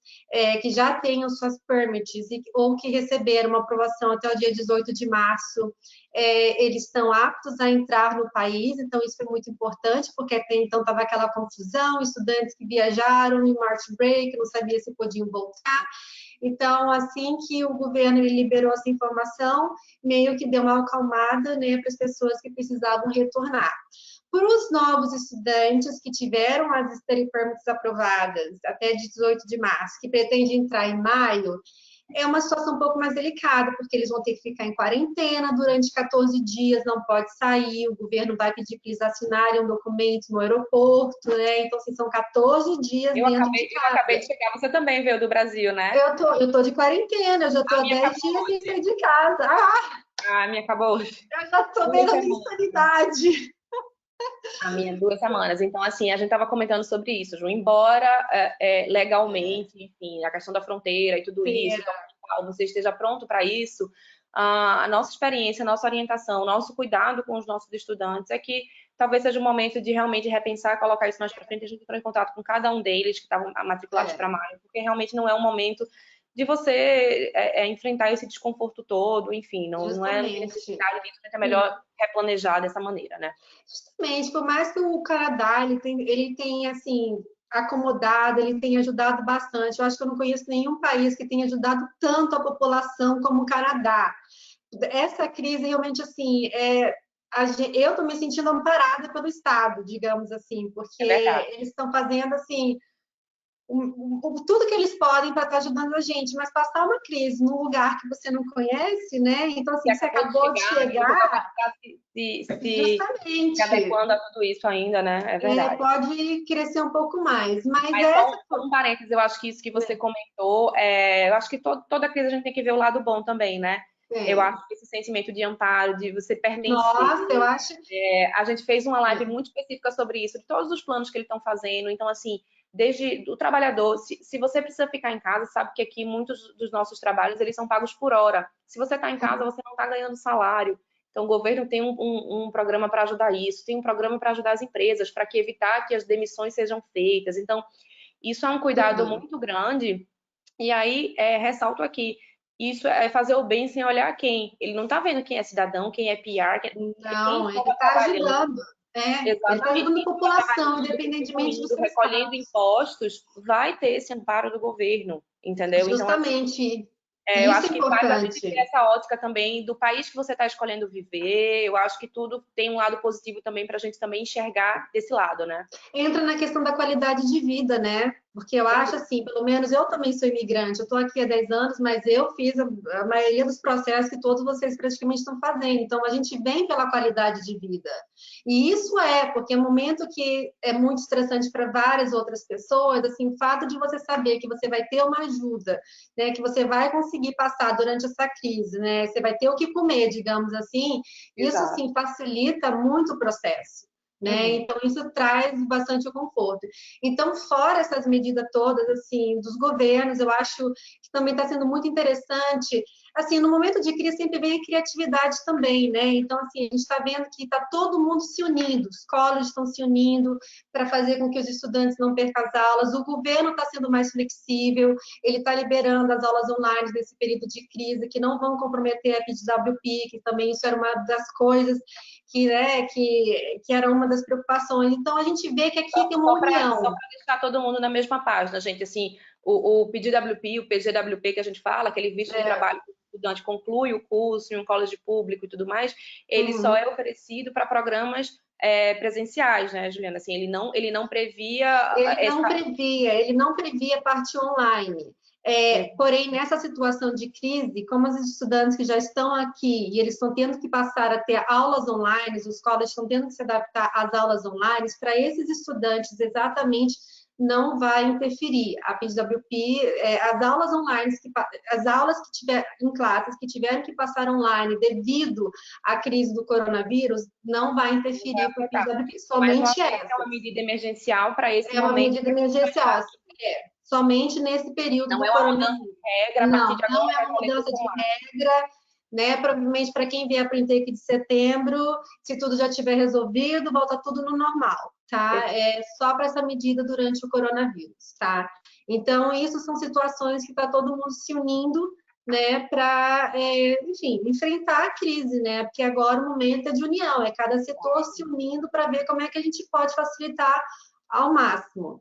que já tenham suas permits ou que receberam uma aprovação até o dia 18 de março, eles estão aptos a entrar no país, então isso foi muito importante, porque até então estava aquela confusão, estudantes que viajaram em March Break, não sabia se podiam voltar. Então, assim que o governo liberou essa informação, meio que deu uma acalmada, né, para as pessoas que precisavam retornar. Para os novos estudantes que tiveram as study permits aprovadas até 18 de março, que pretendem entrar em maio, é uma situação um pouco mais delicada, porque eles vão ter que ficar em quarentena durante 14 dias, não pode sair, o governo vai pedir que eles assinarem um documento no aeroporto, né? Então, assim, são 14 dias dentro de casa. Eu acabei de chegar, você também veio do Brasil, né? Eu tô de quarentena, eu já tô há 10 dias sem sair de casa. A minha acabou hoje. Eu já tô vendo a minha insanidade. A minha 2 semanas. Então, assim, a gente estava comentando sobre isso, Ju. Embora legalmente, enfim, a questão da fronteira e tudo isso, então, você esteja pronto para isso, a nossa experiência, a nossa orientação, o nosso cuidado com os nossos estudantes é que talvez seja o momento de realmente repensar, colocar isso mais para frente. A gente entrou em contato com cada um deles que estavam matriculados para maio, porque realmente não é um momento de você enfrentar esse desconforto todo, enfim, não é necessidade disso, é melhor replanejar dessa maneira, né? Justamente, por mais que o Canadá, ele tem assim, acomodado, ele tem ajudado bastante. Eu acho que eu não conheço nenhum país que tenha ajudado tanto a população como o Canadá. Essa crise, realmente, assim, eu estou me sentindo amparada pelo Estado, digamos assim, porque eles estão fazendo, assim, tudo que eles podem para estar ajudando a gente, mas passar uma crise num lugar que você não conhece, né? Então, assim, você acabou de chegar. Justamente. Se adequando a tudo isso ainda, né? É verdade. Pode crescer um pouco mais. Mas só um parênteses, eu acho que isso que você comentou, eu acho que toda crise a gente tem que ver o lado bom também, né? Eu acho que esse sentimento de amparo, de você pertencer. Nossa, eu acho. A gente fez uma live muito específica sobre isso, de todos os planos que eles estão fazendo. Então, assim, desde o trabalhador, se você precisa ficar em casa, sabe que aqui muitos dos nossos trabalhos, eles são pagos por hora. Se você está em casa, você não está ganhando salário. Então, o governo tem um programa para ajudar isso, tem um programa para ajudar as empresas, para evitar que as demissões sejam feitas. Então, isso é um cuidado muito grande. E aí, ressalto aqui, isso é fazer o bem sem olhar quem. Ele não está vendo quem é cidadão, quem é PR. Não, ele está ajudando. Ele está ajudando a população, independentemente do seu recolhendo impostos, vai ter esse amparo do governo, entendeu? Justamente. Então, eu acho que faz a gente ter essa ótica também do país que você está escolhendo viver. Eu acho que tudo tem um lado positivo também para a gente também enxergar desse lado, né? Entra na questão da qualidade de vida, né? Porque eu acho assim, pelo menos eu também sou imigrante, eu estou aqui há 10 anos, mas eu fiz a maioria dos processos que todos vocês praticamente estão fazendo. Então, a gente vem pela qualidade de vida. E isso porque é um momento que é muito estressante para várias outras pessoas, assim, o fato de você saber que você vai ter uma ajuda, né, que você vai conseguir passar durante essa crise, né, você vai ter o que comer, digamos assim, isso, assim, facilita muito o processo. Né? Então, isso traz bastante conforto. Então, fora essas medidas todas, assim, dos governos, eu acho que também está sendo muito interessante. Assim, no momento de crise sempre vem a criatividade também, né? Então, assim, a gente está vendo que está todo mundo se unindo, os colleges estão se unindo para fazer com que os estudantes não percam as aulas, o governo está sendo mais flexível, ele está liberando as aulas online nesse período de crise, que não vão comprometer a PGWP, que também isso era uma das coisas que era uma das preocupações. Então, a gente vê que aqui tem uma união. Só para deixar todo mundo na mesma página, gente, assim, o PGWP, o PGWP que a gente fala, aquele visto de trabalho que o estudante conclui o curso em um colégio público e tudo mais, ele só é oferecido para programas presenciais, né, Juliana? Assim, ele não previa... Ele não previa parte online. Porém, nessa situação de crise, como os estudantes que já estão aqui e eles estão tendo que passar a ter aulas online, os colleges estão tendo que se adaptar às aulas online, para esses estudantes exatamente não vai interferir. A PGWP, as aulas online, as aulas que tiver em classes que tiveram que passar online devido à crise do coronavírus, não vai interferir para o PGWP. Somente essa. É uma medida emergencial para esse momento. É uma medida emergencial. Somente nesse período não do é uma mudança de regra, não é uma mudança de regra, né? Provavelmente para quem vier para o intake de setembro, se tudo já estiver resolvido, volta tudo no normal, tá? É só para essa medida durante o coronavírus, tá? Então, isso são situações que está todo mundo se unindo, né, para, enfim, enfrentar a crise, né? Porque agora o momento é de união, é cada setor se unindo para ver como é que a gente pode facilitar ao máximo.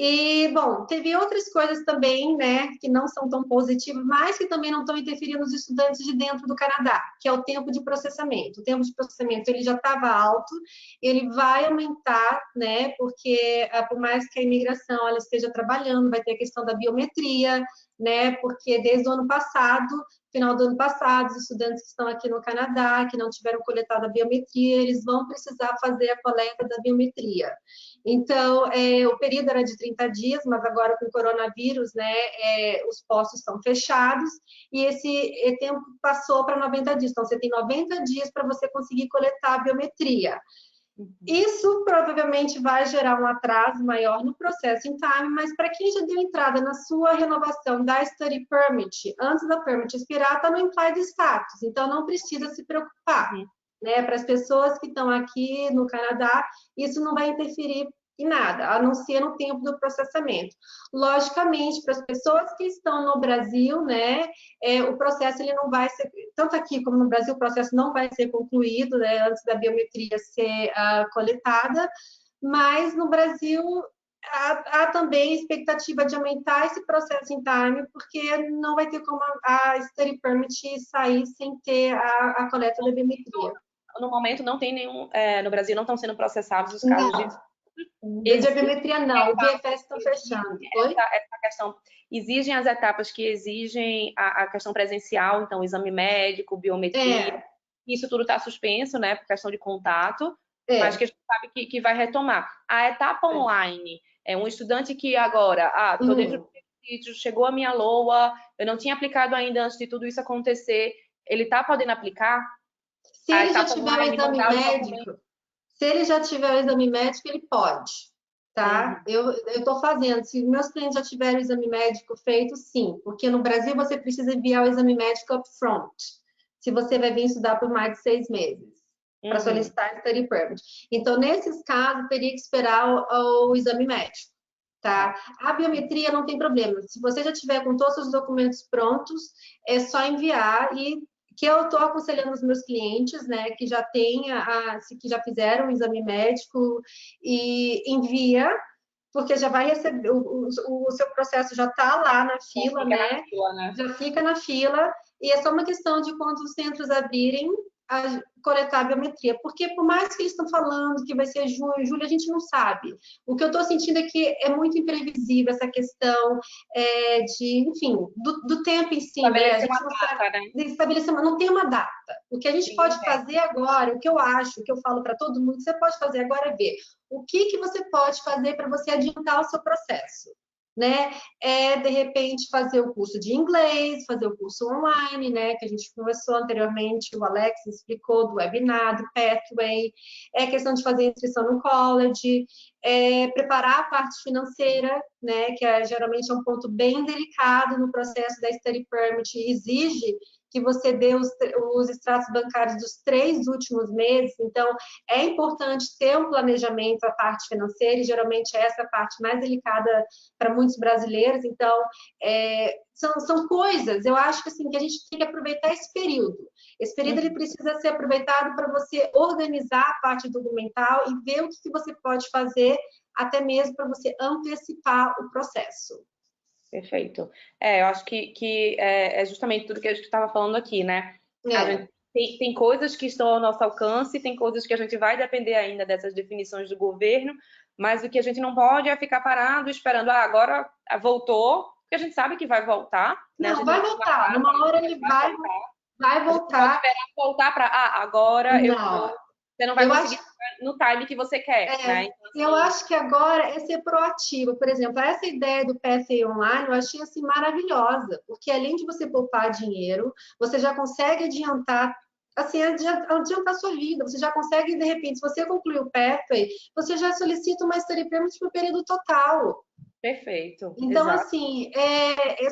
E, bom, teve outras coisas também, né, que não são tão positivas, mas que também não estão interferindo nos estudantes de dentro do Canadá, que é o tempo de processamento. O tempo de processamento, ele já estava alto, ele vai aumentar, né, porque por mais que a imigração ela esteja trabalhando, vai ter a questão da biometria, né, porque desde o ano passado, final do ano passado, os estudantes que estão aqui no Canadá, que não tiveram coletado a biometria, eles vão precisar fazer a coleta da biometria. Então, o período era de 30 dias, mas agora com o coronavírus, né, os postos estão fechados e esse tempo passou para 90 dias. Então, você tem 90 dias para você conseguir coletar a biometria. Isso provavelmente vai gerar um atraso maior no processo em time, mas para quem já deu entrada na sua renovação da Study Permit, antes da Permit expirar, está no Implied Status, então não precisa se preocupar. Né? Para as pessoas que estão aqui no Canadá, isso não vai interferir em nada, a não ser no tempo do processamento. Logicamente, para as pessoas que estão no Brasil, né, o processo ele não vai ser, tanto aqui como no Brasil, o processo não vai ser concluído, né, antes da biometria ser coletada, mas no Brasil há também expectativa de aumentar esse processo em time, porque não vai ter como a Study Permit sair sem ter a coleta da biometria. No momento não tem nenhum, no Brasil não estão sendo processados os casos de... Desde a biometria não, o BFS está fechando. Essa questão, exigem as etapas que exigem a questão presencial, então exame médico, biometria, isso tudo está suspenso, né, por questão de contato, mas que a gente sabe que vai retomar. A etapa online, um estudante que agora, estou dentro do sítio, chegou a minha LOA, eu não tinha aplicado ainda antes de tudo isso acontecer, ele está podendo aplicar? Se ele já tiver o exame médico, se ele já tiver o exame médico, ele pode, tá? Eu estou fazendo. Se meus clientes já tiverem o exame médico feito, sim. Porque no Brasil você precisa enviar o exame médico upfront. Se você vai vir estudar por mais de 6 meses. Para solicitar a Study Permit. Então, nesses casos, teria que esperar o exame médico, tá? A biometria não tem problema. Se você já tiver com todos os documentos prontos, é só enviar e... que eu estou aconselhando os meus clientes, né, que já que já fizeram o exame médico e envia, porque já vai receber, o seu processo já está lá na fila, né? Já fica na fila, e é só uma questão de quando os centros abrirem, coletar a biometria, porque por mais que eles estão falando que vai ser junho, julho, a gente não sabe. O que eu estou sentindo é que é muito imprevisível essa questão enfim, do tempo em si, né? A gente não sabe estabelecer, não tem uma data. O que a gente pode fazer agora, o que eu acho, o que eu falo para todo mundo, que você pode fazer agora é ver o que você pode fazer para você adiantar o seu processo. Né? De repente, fazer o curso de inglês, fazer o curso online, né? Que a gente conversou anteriormente, o Alex explicou do webinar, do Pathway, questão de fazer inscrição no college, preparar a parte financeira, né? Que geralmente é um ponto bem delicado no processo da Study Permit, exige que você dê os extratos bancários dos 3 últimos meses, então é importante ter um planejamento, a parte financeira, e geralmente essa é a parte mais delicada para muitos brasileiros, então são coisas, eu acho que, assim, que a gente tem que aproveitar esse período. Esse período ele precisa ser aproveitado para você organizar a parte documental e ver o que você pode fazer, até mesmo para você antecipar o processo. Perfeito. Eu acho que é justamente tudo que a gente estava falando aqui, né? A gente tem coisas que estão ao nosso alcance, tem coisas que a gente vai depender ainda dessas definições do governo, mas o que a gente não pode é ficar parado esperando, agora voltou, porque a gente sabe que vai voltar. Né? Não, vai voltar. Numa hora ele vai voltar. Esperar voltar para, agora eu vou... Você não vai conseguir no time que você quer, né? Então, assim, eu acho que agora é ser proativo. Por exemplo, essa ideia do Pathway Online eu achei assim maravilhosa, porque além de você poupar dinheiro, você já consegue adiantar a sua vida. Você já consegue, de repente, se você concluir o Pathway, você já solicita uma Study Permit para o período total. Perfeito. Então, exato. assim,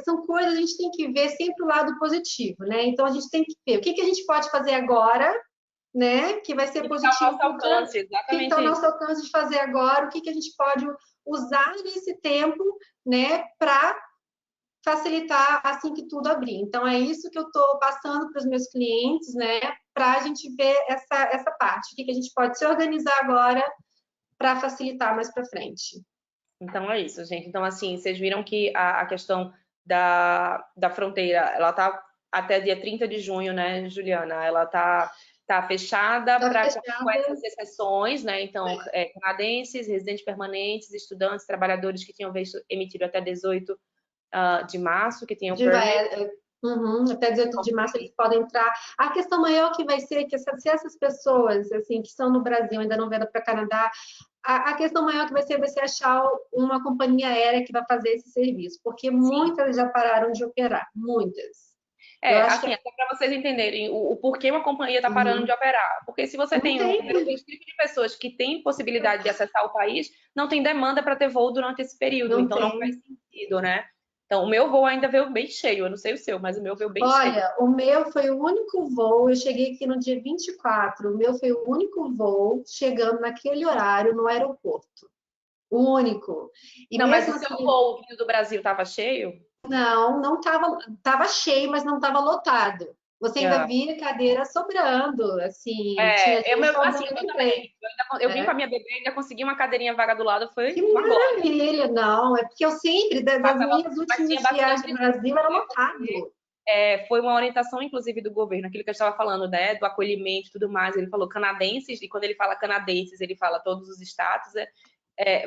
são coisas, a gente tem que ver sempre o lado positivo, né? Então, a gente tem que ver o que a gente pode fazer agora, né? Que vai ser positivo. Que está ao nosso alcance, exatamente. Que está ao nosso alcance de fazer agora, o que a gente pode usar nesse tempo, né? Para facilitar assim que tudo abrir. Então, é isso que eu estou passando para os meus clientes, né? Para a gente ver essa parte. O que a gente pode se organizar agora para facilitar mais para frente. Então, é isso, gente. Então, assim, vocês viram que a questão da fronteira, ela tá até dia 30 de junho, né, Juliana? Ela tá fechada com essas exceções, né? Então, canadenses, residentes permanentes, estudantes, trabalhadores que tinham visto emitido até 18 de março, que tinham até 18 de março eles podem entrar. A questão maior que vai ser que se essas pessoas, assim, que estão no Brasil ainda não vieram para o Canadá, a questão maior que vai ser você achar uma companhia aérea que vai fazer esse serviço, porque muitas já pararam de operar, muitas. Assim, até para vocês entenderem o porquê uma companhia está parando de operar. Porque se você tem um número restrito de pessoas que têm possibilidade de acessar o país, não tem demanda para ter voo durante esse período, então não faz sentido, né? Então, o meu voo ainda veio bem cheio, eu não sei o seu, mas o meu veio bem cheio. Olha, o meu foi o único voo, eu cheguei aqui no dia 24, o meu foi o único voo chegando naquele horário no aeroporto. O único. E não, mas o seu voo vindo do Brasil estava cheio? Não estava cheio, mas não estava lotado. Você ainda via cadeira sobrando, assim. Eu vim com a minha bebê, ainda consegui uma cadeirinha vaga do lado, foi que maravilha, não. É porque eu sempre, das minhas últimas viagens no Brasil, era lotado. Foi uma orientação, inclusive, do governo, aquilo que eu estava falando, né, do acolhimento e tudo mais. Ele falou canadenses, e quando ele fala canadenses, ele fala todos os estados,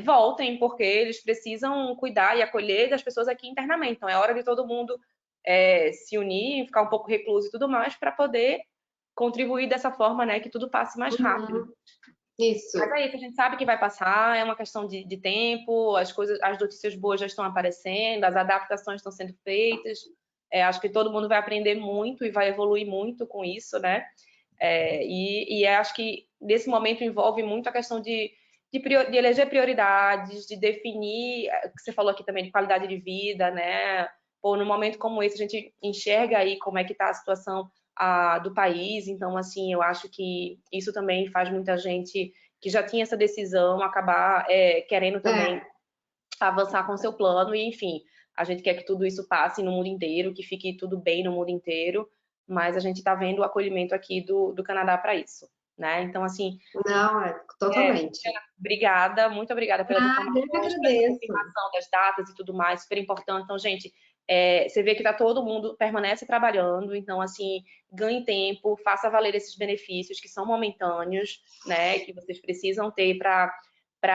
voltem, porque eles precisam cuidar e acolher das pessoas aqui internamente. Então, é hora de todo mundo se unir, ficar um pouco recluso e tudo mais, para poder contribuir dessa forma, né, que tudo passe mais rápido. Isso. Mas é isso, a gente sabe que vai passar, é uma questão de tempo, as notícias boas já estão aparecendo, as adaptações estão sendo feitas, acho que todo mundo vai aprender muito e vai evoluir muito com isso, né? Acho que nesse momento envolve muito a questão de eleger prioridades, de definir, o que você falou aqui também, de qualidade de vida, né? Num momento como esse, a gente enxerga aí como é que está a situação do país, então, assim, eu acho que isso também faz muita gente que já tinha essa decisão acabar querendo também avançar com o seu plano, e, enfim, a gente quer que tudo isso passe no mundo inteiro, que fique tudo bem no mundo inteiro, mas a gente está vendo o acolhimento aqui do Canadá para isso, né? Então, assim... Não, totalmente. Obrigada, muito obrigada pelas informações, pela confirmação das datas e tudo mais, super importante. Então, gente, Você vê que todo mundo permanece trabalhando, então, assim, ganhe tempo, faça valer esses benefícios que são momentâneos, né, que vocês precisam ter para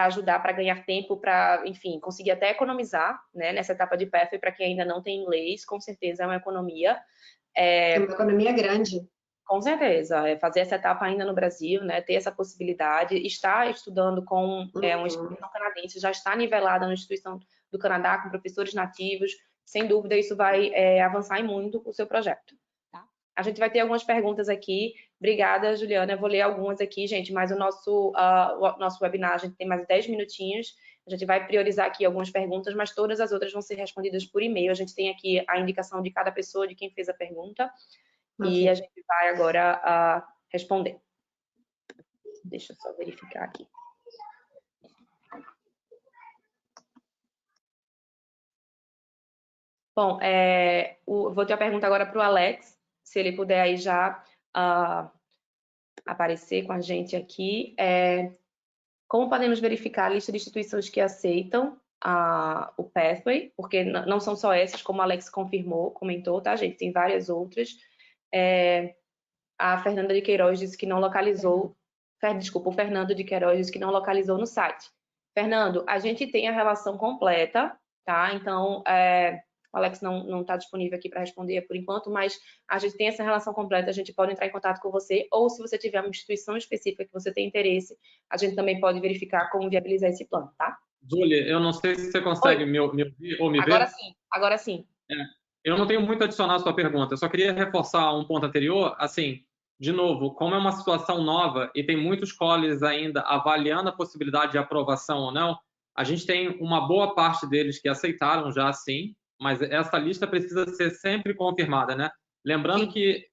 ajudar, para ganhar tempo, para, enfim, conseguir até economizar, né, nessa etapa de pathway, para quem ainda não tem inglês, com certeza é uma economia. É uma economia grande. Com certeza, fazer essa etapa ainda no Brasil, né, ter essa possibilidade, estar estudando com uma instituição canadense, já está nivelada na instituição do Canadá, com professores nativos, sem dúvida isso vai avançar em muito o seu projeto. Tá? A gente vai ter algumas perguntas aqui. Obrigada, Juliana, eu vou ler algumas aqui, gente, mas o nosso webinar, a gente tem mais 10 minutinhos, a gente vai priorizar aqui algumas perguntas, mas todas as outras vão ser respondidas por e-mail. A gente tem aqui a indicação de cada pessoa, de quem fez a pergunta, e a gente vai agora responder. Deixa eu só verificar aqui. Bom, vou ter a pergunta agora para o Alex, se ele puder aí já aparecer com a gente aqui. Como podemos verificar a lista de instituições que aceitam o Pathway? Porque não são só essas, como o Alex comentou, tá, gente? Tem várias outras. A Fernanda de Queiroz disse que não localizou, desculpa, o Fernando de Queiroz disse que não localizou no site. Fernando, a gente tem a relação completa, tá? Então, o Alex não está disponível aqui para responder por enquanto, mas a gente tem essa relação completa, a gente pode entrar em contato com você, ou se você tiver uma instituição específica que você tem interesse, a gente também pode verificar como viabilizar esse plano, tá? Júlia, eu não sei se você consegue me ouvir ou me ver. Agora sim. Eu não tenho muito a adicionar à sua pergunta, eu só queria reforçar um ponto anterior, assim, de novo, como é uma situação nova e tem muitos colleges ainda avaliando a possibilidade de aprovação ou não, a gente tem uma boa parte deles que aceitaram já sim, mas essa lista precisa ser sempre confirmada, né? Lembrando que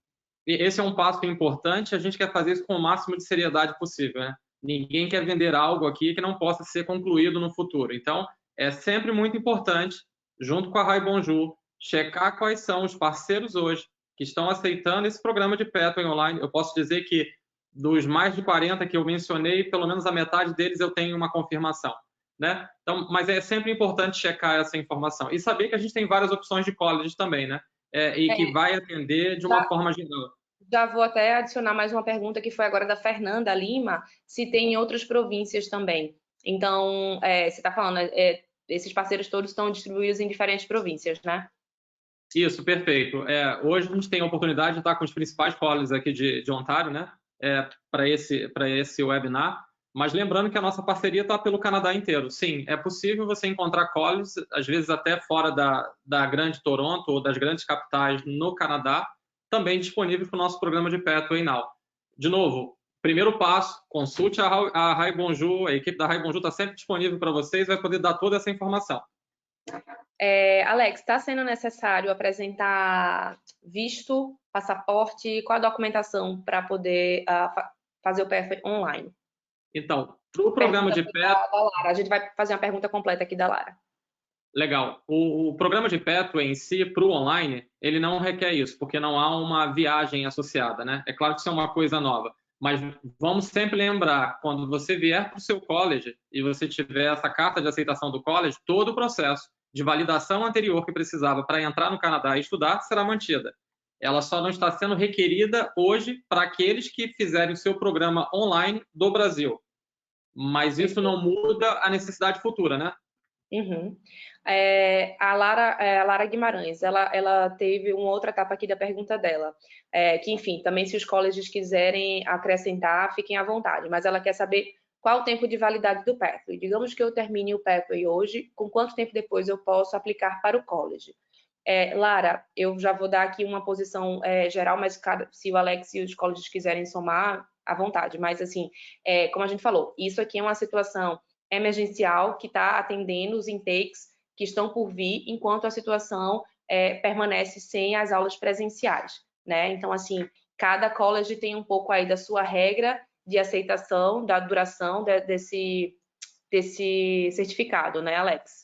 esse é um passo importante, a gente quer fazer isso com o máximo de seriedade possível, né? Ninguém quer vender algo aqui que não possa ser concluído no futuro. Então, é sempre muito importante, junto com a Rai Bonjour, checar quais são os parceiros hoje que estão aceitando esse programa de Pathway Online. Eu posso dizer que dos mais de 40 que eu mencionei, pelo menos a metade deles eu tenho uma confirmação, né? Então, mas é sempre importante checar essa informação e saber que a gente tem várias opções de college também, né? Que vai atender de uma forma geral. Já vou até adicionar mais uma pergunta que foi agora da Fernanda Lima, se tem em outras províncias também. Então, você está falando, esses parceiros todos estão distribuídos em diferentes províncias, né? Isso, perfeito. Hoje a gente tem a oportunidade de estar com os principais colleges aqui de Ontário, né? Para esse webinar. Mas lembrando que a nossa parceria está pelo Canadá inteiro. Sim, é possível você encontrar colleges, às vezes até fora da grande Toronto ou das grandes capitais no Canadá, também disponíveis para o nosso programa de Pathway Now. De novo, primeiro passo, consulte a Rai Bonjour, a equipe da Rai Bonjour está sempre disponível para vocês, vai poder dar toda essa informação. Alex, está sendo necessário apresentar visto, passaporte, qual a documentação para poder fazer o Pathway online? Então, para o programa de Pathway... A gente vai fazer uma pergunta completa aqui da Lara. Legal. O programa de Pathway em si, para o online, ele não requer isso, porque não há uma viagem associada, né? É claro que isso é uma coisa nova, mas vamos sempre lembrar, quando você vier para o seu college e você tiver essa carta de aceitação do college, todo o processo de validação anterior que precisava para entrar no Canadá e estudar será mantida. Ela só não está sendo requerida hoje para aqueles que fizerem o seu programa online do Brasil. Mas isso não muda a necessidade futura, né? Uhum. A Lara Guimarães, ela teve uma outra etapa aqui da pergunta dela, que, enfim, também se os colleges quiserem acrescentar, fiquem à vontade, mas ela quer saber qual o tempo de validade do Pathway. Digamos que eu termine o Pathway hoje, com quanto tempo depois eu posso aplicar para o college? Lara, eu já vou dar aqui uma posição geral, mas se o Alex e os colleges quiserem somar, à vontade. Mas, assim, como a gente falou, isso aqui é uma situação emergencial que está atendendo os intakes que estão por vir, enquanto a situação permanece sem as aulas presenciais, né? Então, assim, cada college tem um pouco aí da sua regra de aceitação, da duração desse certificado, né, Alex?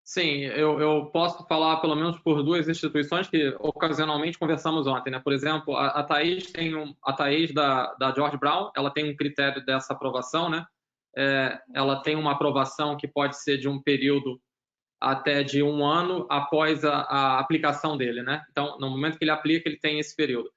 Sim, eu posso falar pelo menos por duas instituições que ocasionalmente conversamos ontem, né? Por exemplo, a Thaís a Thaís da George Brown, ela tem um critério dessa aprovação, né? Ela tem uma aprovação que pode ser de um período até de 1 ano após a aplicação dele, né? Então, no momento que ele aplica, ele tem esse período.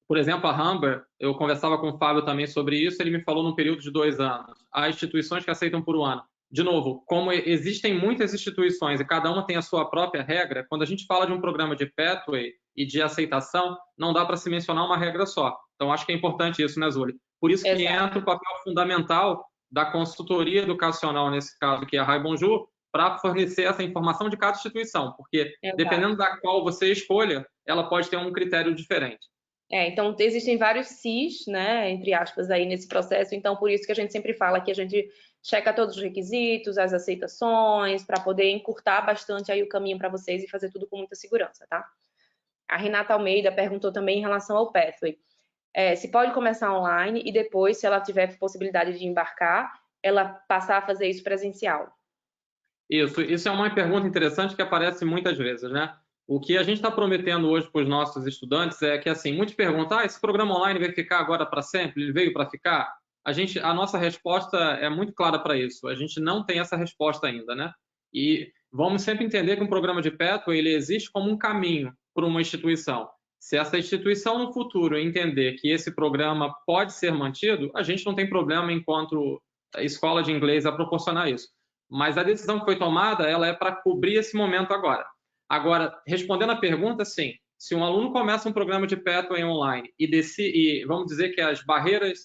Por exemplo, a Humber, eu conversava com o Fábio também sobre isso, ele me falou num período de 2 anos. Há instituições que aceitam por 1 ano. De novo, como existem muitas instituições e cada uma tem a sua própria regra, quando a gente fala de um programa de pathway e de aceitação, não dá para se mencionar uma regra só. Então, acho que é importante isso, né, Zuli? Por isso que entra o papel fundamental da consultoria educacional, nesse caso, que é a Rai Bonjour, para fornecer essa informação de cada instituição, porque dependendo da qual você escolha, ela pode ter um critério diferente. Então, existem vários cis, né, entre aspas, aí nesse processo, então por isso que a gente sempre fala que a gente checa todos os requisitos, as aceitações, para poder encurtar bastante aí o caminho para vocês e fazer tudo com muita segurança, tá? A Renata Almeida perguntou também em relação ao Pathway. Se pode começar online e depois, se ela tiver possibilidade de embarcar, ela passar a fazer isso presencial. Isso é uma pergunta interessante que aparece muitas vezes, né? O que a gente está prometendo hoje para os nossos estudantes é que, assim, muitos perguntam, esse programa online vai ficar agora para sempre? Ele veio para ficar? A nossa resposta é muito clara para isso. A gente não tem essa resposta ainda, né? E vamos sempre entender que um programa de pathway, ele existe como um caminho para uma instituição. Se essa instituição no futuro entender que esse programa pode ser mantido, a gente não tem problema enquanto escola de inglês a proporcionar isso. Mas a decisão que foi tomada, ela é para cobrir esse momento agora. Agora, respondendo a pergunta, sim, se um aluno começa um programa de pathway online e vamos dizer que as barreiras,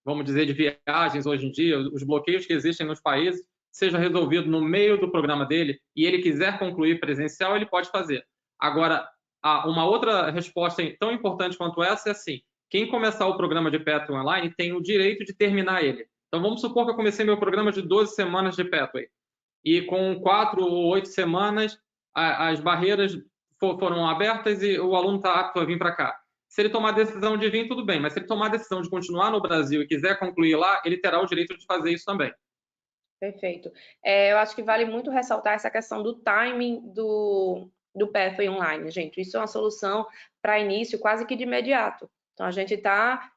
vamos dizer, de viagens hoje em dia, os bloqueios que existem nos países, seja resolvido no meio do programa dele e ele quiser concluir presencial, ele pode fazer. Agora, uma outra resposta tão importante quanto essa é assim, quem começar o programa de pathway online tem o direito de terminar ele. Então, vamos supor que eu comecei meu programa de 12 semanas de pathway e com 4 ou 8 semanas as barreiras foram abertas e o aluno está apto a vir para cá. Se ele tomar a decisão de vir, tudo bem, mas se ele tomar a decisão de continuar no Brasil e quiser concluir lá, ele terá o direito de fazer isso também. Perfeito. Eu acho que vale muito ressaltar essa questão do timing do Pathway Online, gente. Isso é uma solução para início quase que de imediato. Então, a gente está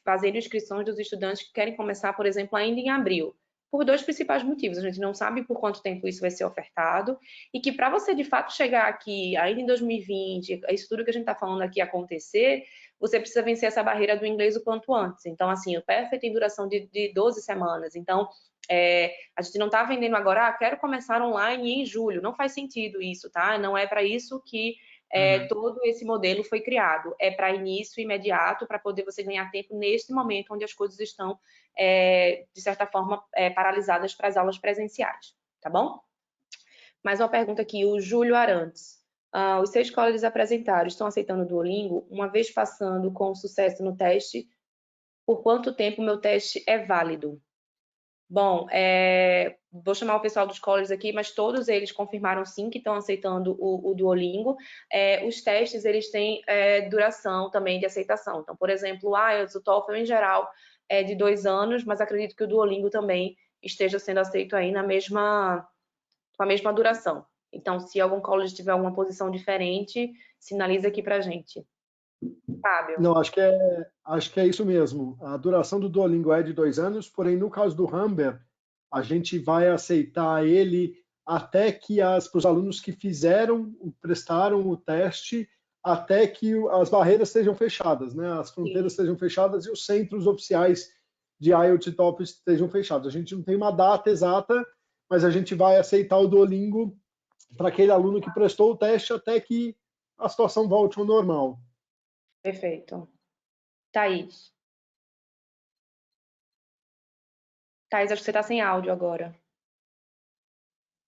fazendo inscrições dos estudantes que querem começar, por exemplo, ainda em abril. Por 2 principais motivos. A gente não sabe por quanto tempo isso vai ser ofertado e que para você, de fato, chegar aqui ainda em 2020, isso tudo que a gente está falando aqui acontecer, você precisa vencer essa barreira do inglês o quanto antes. Então, assim, o Pathway tem duração de 12 semanas. Então, a gente não está vendendo agora, quero começar online em julho. Não faz sentido isso, tá? Não é para isso que todo esse modelo foi criado. É para início imediato, para poder você ganhar tempo neste momento onde as coisas estão, de certa forma, paralisadas para as aulas presenciais, tá bom? Mais uma pergunta aqui, o Júlio Arantes. Os 6 colleges apresentaram, estão aceitando o Duolingo? Uma vez passando com sucesso no teste, por quanto tempo o meu teste é válido? Bom, vou chamar o pessoal dos colleges aqui, mas todos eles confirmaram sim que estão aceitando o Duolingo. Os testes, eles têm duração também de aceitação. Então, por exemplo, o IELTS, o TOEFL em geral é de 2 anos, mas acredito que o Duolingo também esteja sendo aceito aí com a mesma duração. Então, se algum college tiver alguma posição diferente, sinaliza aqui pra gente. Fábio. Não, acho que é isso mesmo. A duração do Duolingo é de 2 anos, porém, no caso do Humber, a gente vai aceitar ele até que para os alunos que prestaram o teste, até que as barreiras sejam fechadas, né? As fronteiras estejam fechadas e os centros oficiais de IELTS e TOEFL estejam fechados. A gente não tem uma data exata, mas a gente vai aceitar o Duolingo para aquele aluno que prestou o teste até que a situação volte ao normal. Perfeito. Thaís. Thaís, acho que você está sem áudio agora.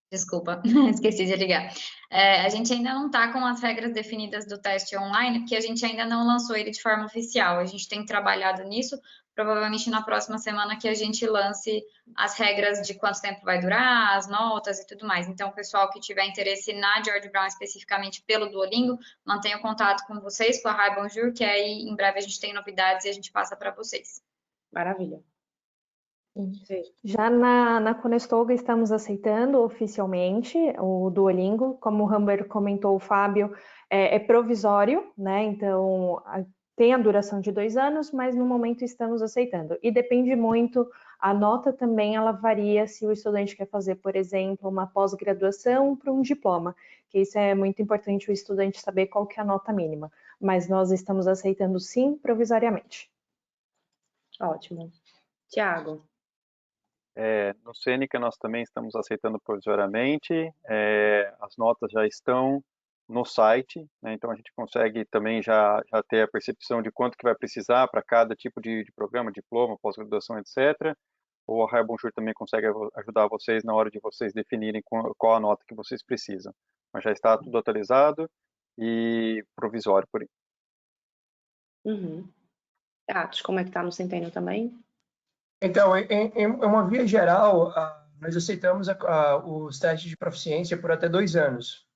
Desculpa, esqueci de ligar. A gente ainda não está com as regras definidas do teste online, porque a gente ainda não lançou ele de forma oficial. A gente tem trabalhado nisso, provavelmente na próxima semana que a gente lance as regras de quanto tempo vai durar, as notas e tudo mais. Então, o pessoal que tiver interesse na George Brown, especificamente pelo Duolingo, mantenha contato com vocês, com a Rai Bonjour, que aí em breve a gente tem novidades e a gente passa para vocês. Maravilha. Já na Conestoga estamos aceitando oficialmente o Duolingo, como o Humber comentou, o Fábio, é provisório, né? Então tem a duração de 2 anos, mas no momento estamos aceitando. E depende muito, a nota também ela varia se o estudante quer fazer, por exemplo, uma pós-graduação para um diploma, que isso é muito importante o estudante saber qual que é a nota mínima. Mas nós estamos aceitando sim, provisoriamente. Ótimo. Tiago. No Seneca nós também estamos aceitando provisoriamente, as notas já estão no site, né? Então a gente consegue também já ter a percepção de quanto que vai precisar para cada tipo de programa, diploma, pós-graduação, etc. Ou a High Bonjour também consegue ajudar vocês na hora de vocês definirem qual a nota que vocês precisam. Mas já está tudo atualizado e provisório por aí. Uhum. Atos, como é que está no Centênio também? Então, em uma via geral, nós aceitamos os testes de proficiência por até 2 anos,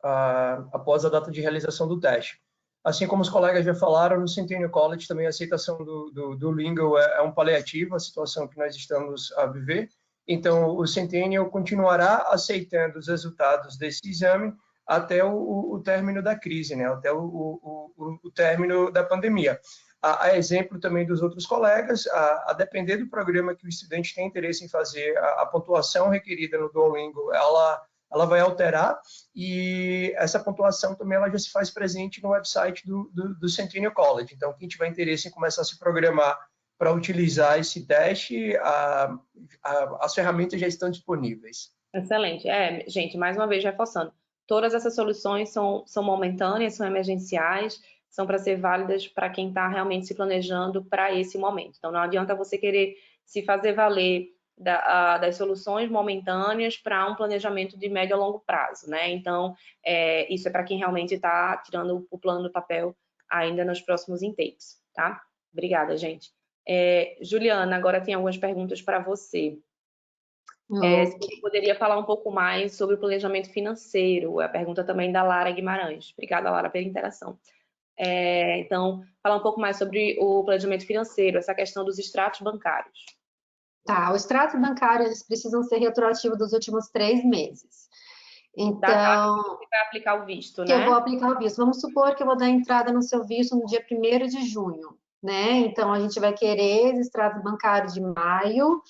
após a data de realização do teste. Assim como os colegas já falaram, no Centennial College também a aceitação do Lingo é um paliativo à situação que nós estamos a viver. Então, o Centennial continuará aceitando os resultados desse exame até o término da crise, né? Até o término da pandemia. A exemplo também dos outros colegas, a depender do programa que o estudante tem interesse em fazer, a pontuação requerida no Duolingo, ela vai alterar, e essa pontuação também ela já se faz presente no website do Centennial College. Então, quem tiver interesse em começar a se programar para utilizar esse teste, as ferramentas já estão disponíveis. Excelente. Gente, mais uma vez reforçando, todas essas soluções são momentâneas, são emergenciais, são para ser válidas para quem está realmente se planejando para esse momento. Então, não adianta você querer se fazer valer das soluções momentâneas para um planejamento de médio a longo prazo, né? Então, isso é para quem realmente está tirando o plano do papel ainda nos próximos intakes, tá? Obrigada, gente. Juliana, agora tem algumas perguntas para você. Se você poderia falar um pouco mais sobre o planejamento financeiro, é a pergunta também da Lara Guimarães. Obrigada, Lara, pela interação. Então, falar um pouco mais sobre o planejamento financeiro, essa questão dos extratos bancários. Tá, os extratos bancários eles precisam ser retroativos dos últimos 3 meses. Então, você vai aplicar o visto, que né? eu vou aplicar o visto. Vamos supor que eu vou dar entrada no seu visto no dia 1º de junho, né? Então, a gente vai querer os extratos bancários de maio,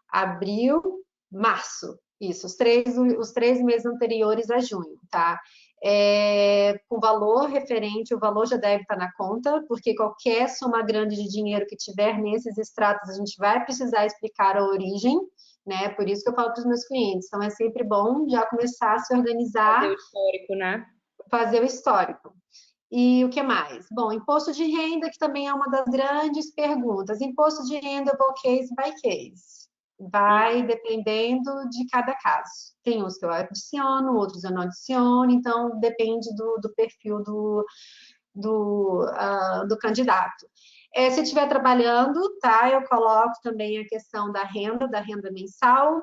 abril, março. Isso, os três meses anteriores a junho, tá? Com valor referente, o valor já deve estar na conta, porque qualquer soma grande de dinheiro que tiver nesses extratos, a gente vai precisar explicar a origem, né? Por isso que eu falo para os meus clientes. Então, é sempre bom já começar a se organizar. Fazer o histórico, né? Fazer o histórico. E o que mais? Bom, imposto de renda, que também é uma das grandes perguntas. Imposto de renda, eu vou case by case. Vai dependendo de cada caso. Tem uns que eu adiciono, outros eu não adiciono, então depende do perfil do candidato. Se estiver trabalhando, tá? Eu coloco também a questão da renda mensal.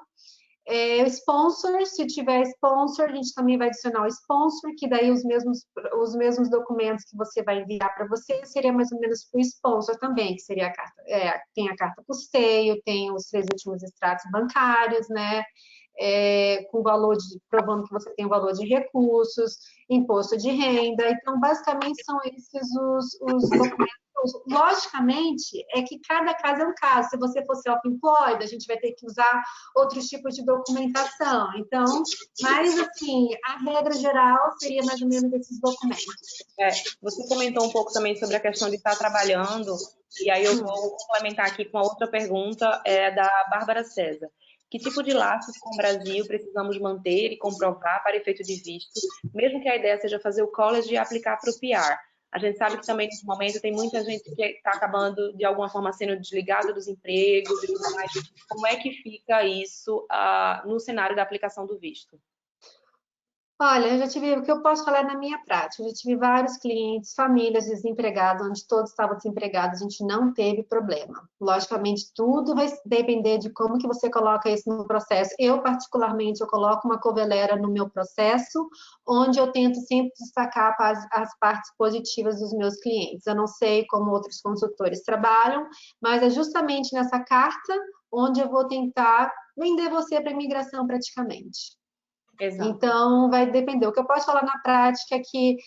Sponsor, se tiver sponsor, a gente também vai adicionar o sponsor, que daí os mesmos documentos que você vai enviar para você seria mais ou menos para o sponsor também, que seria a carta, tem a carta custeio, tem os 3 últimos extratos bancários, né? Com valor provando que você tem o valor de recursos, imposto de renda. Então, basicamente, são esses os documentos. Logicamente, é que cada caso é um caso. Se você for self-employed, a gente vai ter que usar outros tipos de documentação. Então, mas, assim, a regra geral seria mais ou menos esses documentos. Você comentou um pouco também sobre a questão de estar trabalhando, e aí eu vou complementar aqui com a outra pergunta, da Bárbara César. Que tipo de laços com o Brasil precisamos manter e comprovar para efeito de visto, mesmo que a ideia seja fazer o college e aplicar para o PR? A gente sabe que também, nesse momento, tem muita gente que está acabando, de alguma forma, sendo desligada dos empregos e tudo mais. Como é que fica isso no cenário da aplicação do visto? Olha, eu já tive, o que eu posso falar na minha prática, eu já tive vários clientes, famílias desempregadas, onde todos estavam desempregados, a gente não teve problema. Logicamente, tudo vai depender de como que você coloca isso no processo. Eu, particularmente, eu coloco uma covelera no meu processo, onde eu tento sempre destacar as partes positivas dos meus clientes. Eu não sei como outros consultores trabalham, mas é justamente nessa carta onde eu vou tentar vender você para a imigração praticamente. Exato. Então, vai depender. O que eu posso falar na prática é que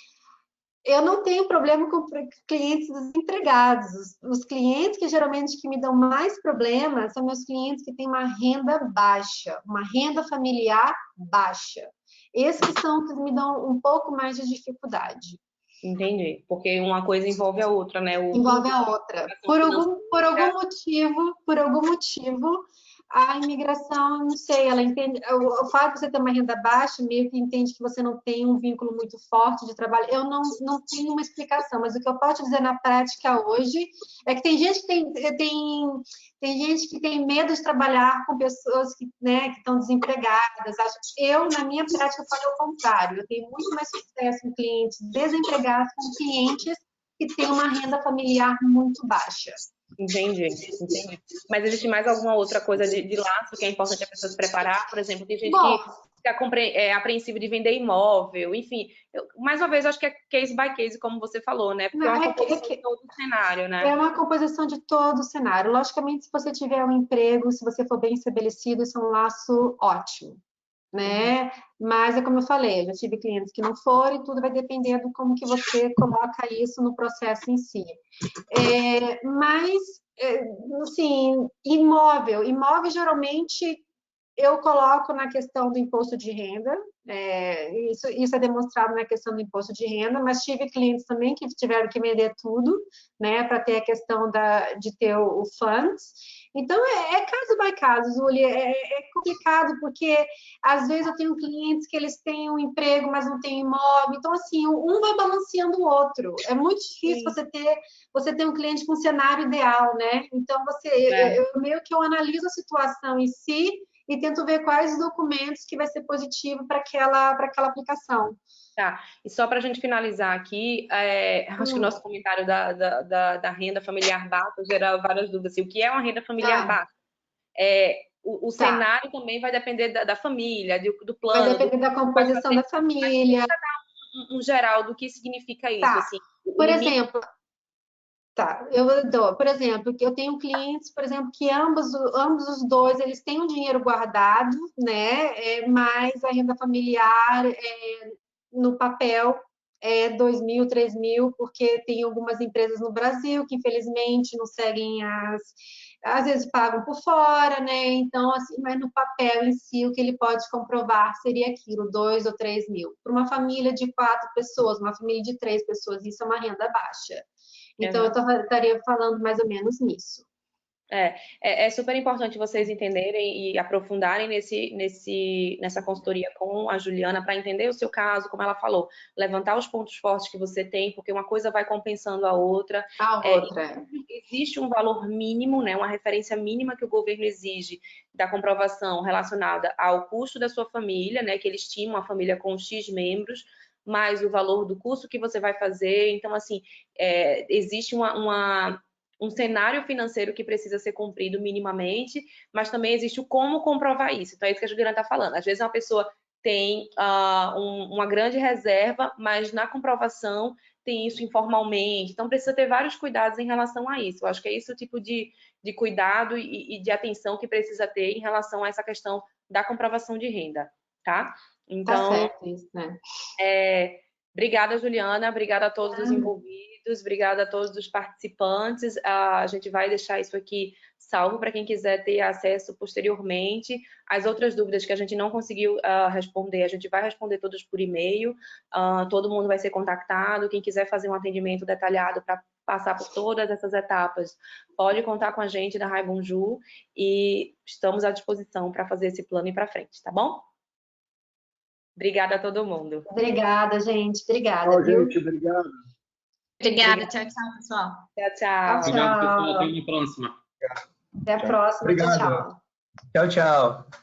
eu não tenho problema com clientes desempregados. Os clientes que geralmente que me dão mais problemas são meus clientes que têm uma renda baixa, uma renda familiar baixa. Esses que são que me dão um pouco mais de dificuldade. Entendi, porque uma coisa envolve a outra, né? Envolve a outra. Por algum motivo, a imigração, não sei, ela entende, o fato de você ter uma renda baixa, meio que entende que você não tem um vínculo muito forte de trabalho. Eu não tenho uma explicação, mas o que eu posso dizer na prática hoje é que tem gente que tem medo de trabalhar com pessoas que, né, que estão desempregadas. Eu, na minha prática, falo o contrário. Eu tenho muito mais sucesso com clientes desempregados com clientes que têm uma renda familiar muito baixa. Entendi. Mas existe mais alguma outra coisa de laço que é importante a pessoa se preparar? Por exemplo, tem gente que fica apreensivo de vender imóvel, enfim. Mais uma vez, eu acho que é case by case, como você falou, né? Porque é uma composição de todo o cenário, né? É uma composição de todo o cenário. Logicamente, se você tiver um emprego, se você for bem estabelecido, isso é um laço ótimo, né? Mas é como eu falei, eu já tive clientes que não foram e tudo vai depender de como que você coloca isso no processo em si. Mas, assim, imóvel geralmente eu coloco na questão do imposto de renda, isso é demonstrado na questão do imposto de renda, mas tive clientes também que tiveram que vender tudo, né, para ter a questão de ter o funds. Então, é caso by caso, Zulia, é complicado, porque às vezes eu tenho clientes que eles têm um emprego, mas não têm imóvel, então, assim, um vai balanceando o outro. É muito difícil você ter um cliente com um cenário ideal, né? Então, eu meio que eu analiso a situação em si e tento ver quais os documentos que vai ser positivo para aquela aplicação. Tá, e só para a gente finalizar aqui, acho que o nosso comentário da renda familiar baixa gera várias dúvidas. Assim, o que é uma renda familiar baixa? O cenário também vai depender da família, do plano. Vai depender da composição da família. Um geral do que significa isso. Assim, por exemplo... eu dou. Por exemplo, que eu tenho clientes, por exemplo, que ambos os dois, eles têm um dinheiro guardado, né? Mas a renda familiar no papel é 2.000, 3.000, porque tem algumas empresas no Brasil que infelizmente não seguem às vezes pagam por fora, né? Então, assim, mas no papel em si, o que ele pode comprovar seria aquilo, 2 ou 3 mil. Para uma família de 4 pessoas, uma família de 3 pessoas, isso é uma renda baixa. Então, eu estaria falando mais ou menos nisso. É super importante vocês entenderem e aprofundarem nessa consultoria com a Juliana para entender o seu caso, como ela falou, levantar os pontos fortes que você tem, porque uma coisa vai compensando a outra. Existe um valor mínimo, né, uma referência mínima que o governo exige da comprovação relacionada ao custo da sua família, né, que ele estima uma família com X membros, mais o valor do curso que você vai fazer. Então, assim, existe um cenário financeiro que precisa ser cumprido minimamente, mas também existe o como comprovar isso. Então, é isso que a Juliana está falando. Às vezes, uma pessoa tem uma grande reserva, mas na comprovação tem isso informalmente. Então, precisa ter vários cuidados em relação a isso. Eu acho que é esse o tipo de cuidado e de atenção que precisa ter em relação a essa questão da comprovação de renda, tá? Então, tá certo isso, né? Obrigada, Juliana. Obrigada a todos os envolvidos. Obrigada a todos os participantes. A gente vai deixar isso aqui salvo para quem quiser ter acesso posteriormente. As outras dúvidas que a gente não conseguiu responder, a gente vai responder todas por e-mail. Todo mundo vai ser contactado. Quem quiser fazer um atendimento detalhado para passar por todas essas etapas, pode contar com a gente da Raibonju e estamos à disposição para fazer esse plano ir para frente, tá bom? Obrigada a todo mundo. Obrigada, gente. Obrigada. Tchau, gente. Obrigado. Obrigada. Tchau, tchau, pessoal. Tchau. Obrigado, pessoal. Até a próxima. Até a próxima. Obrigado. Tchau. Tchau, tchau.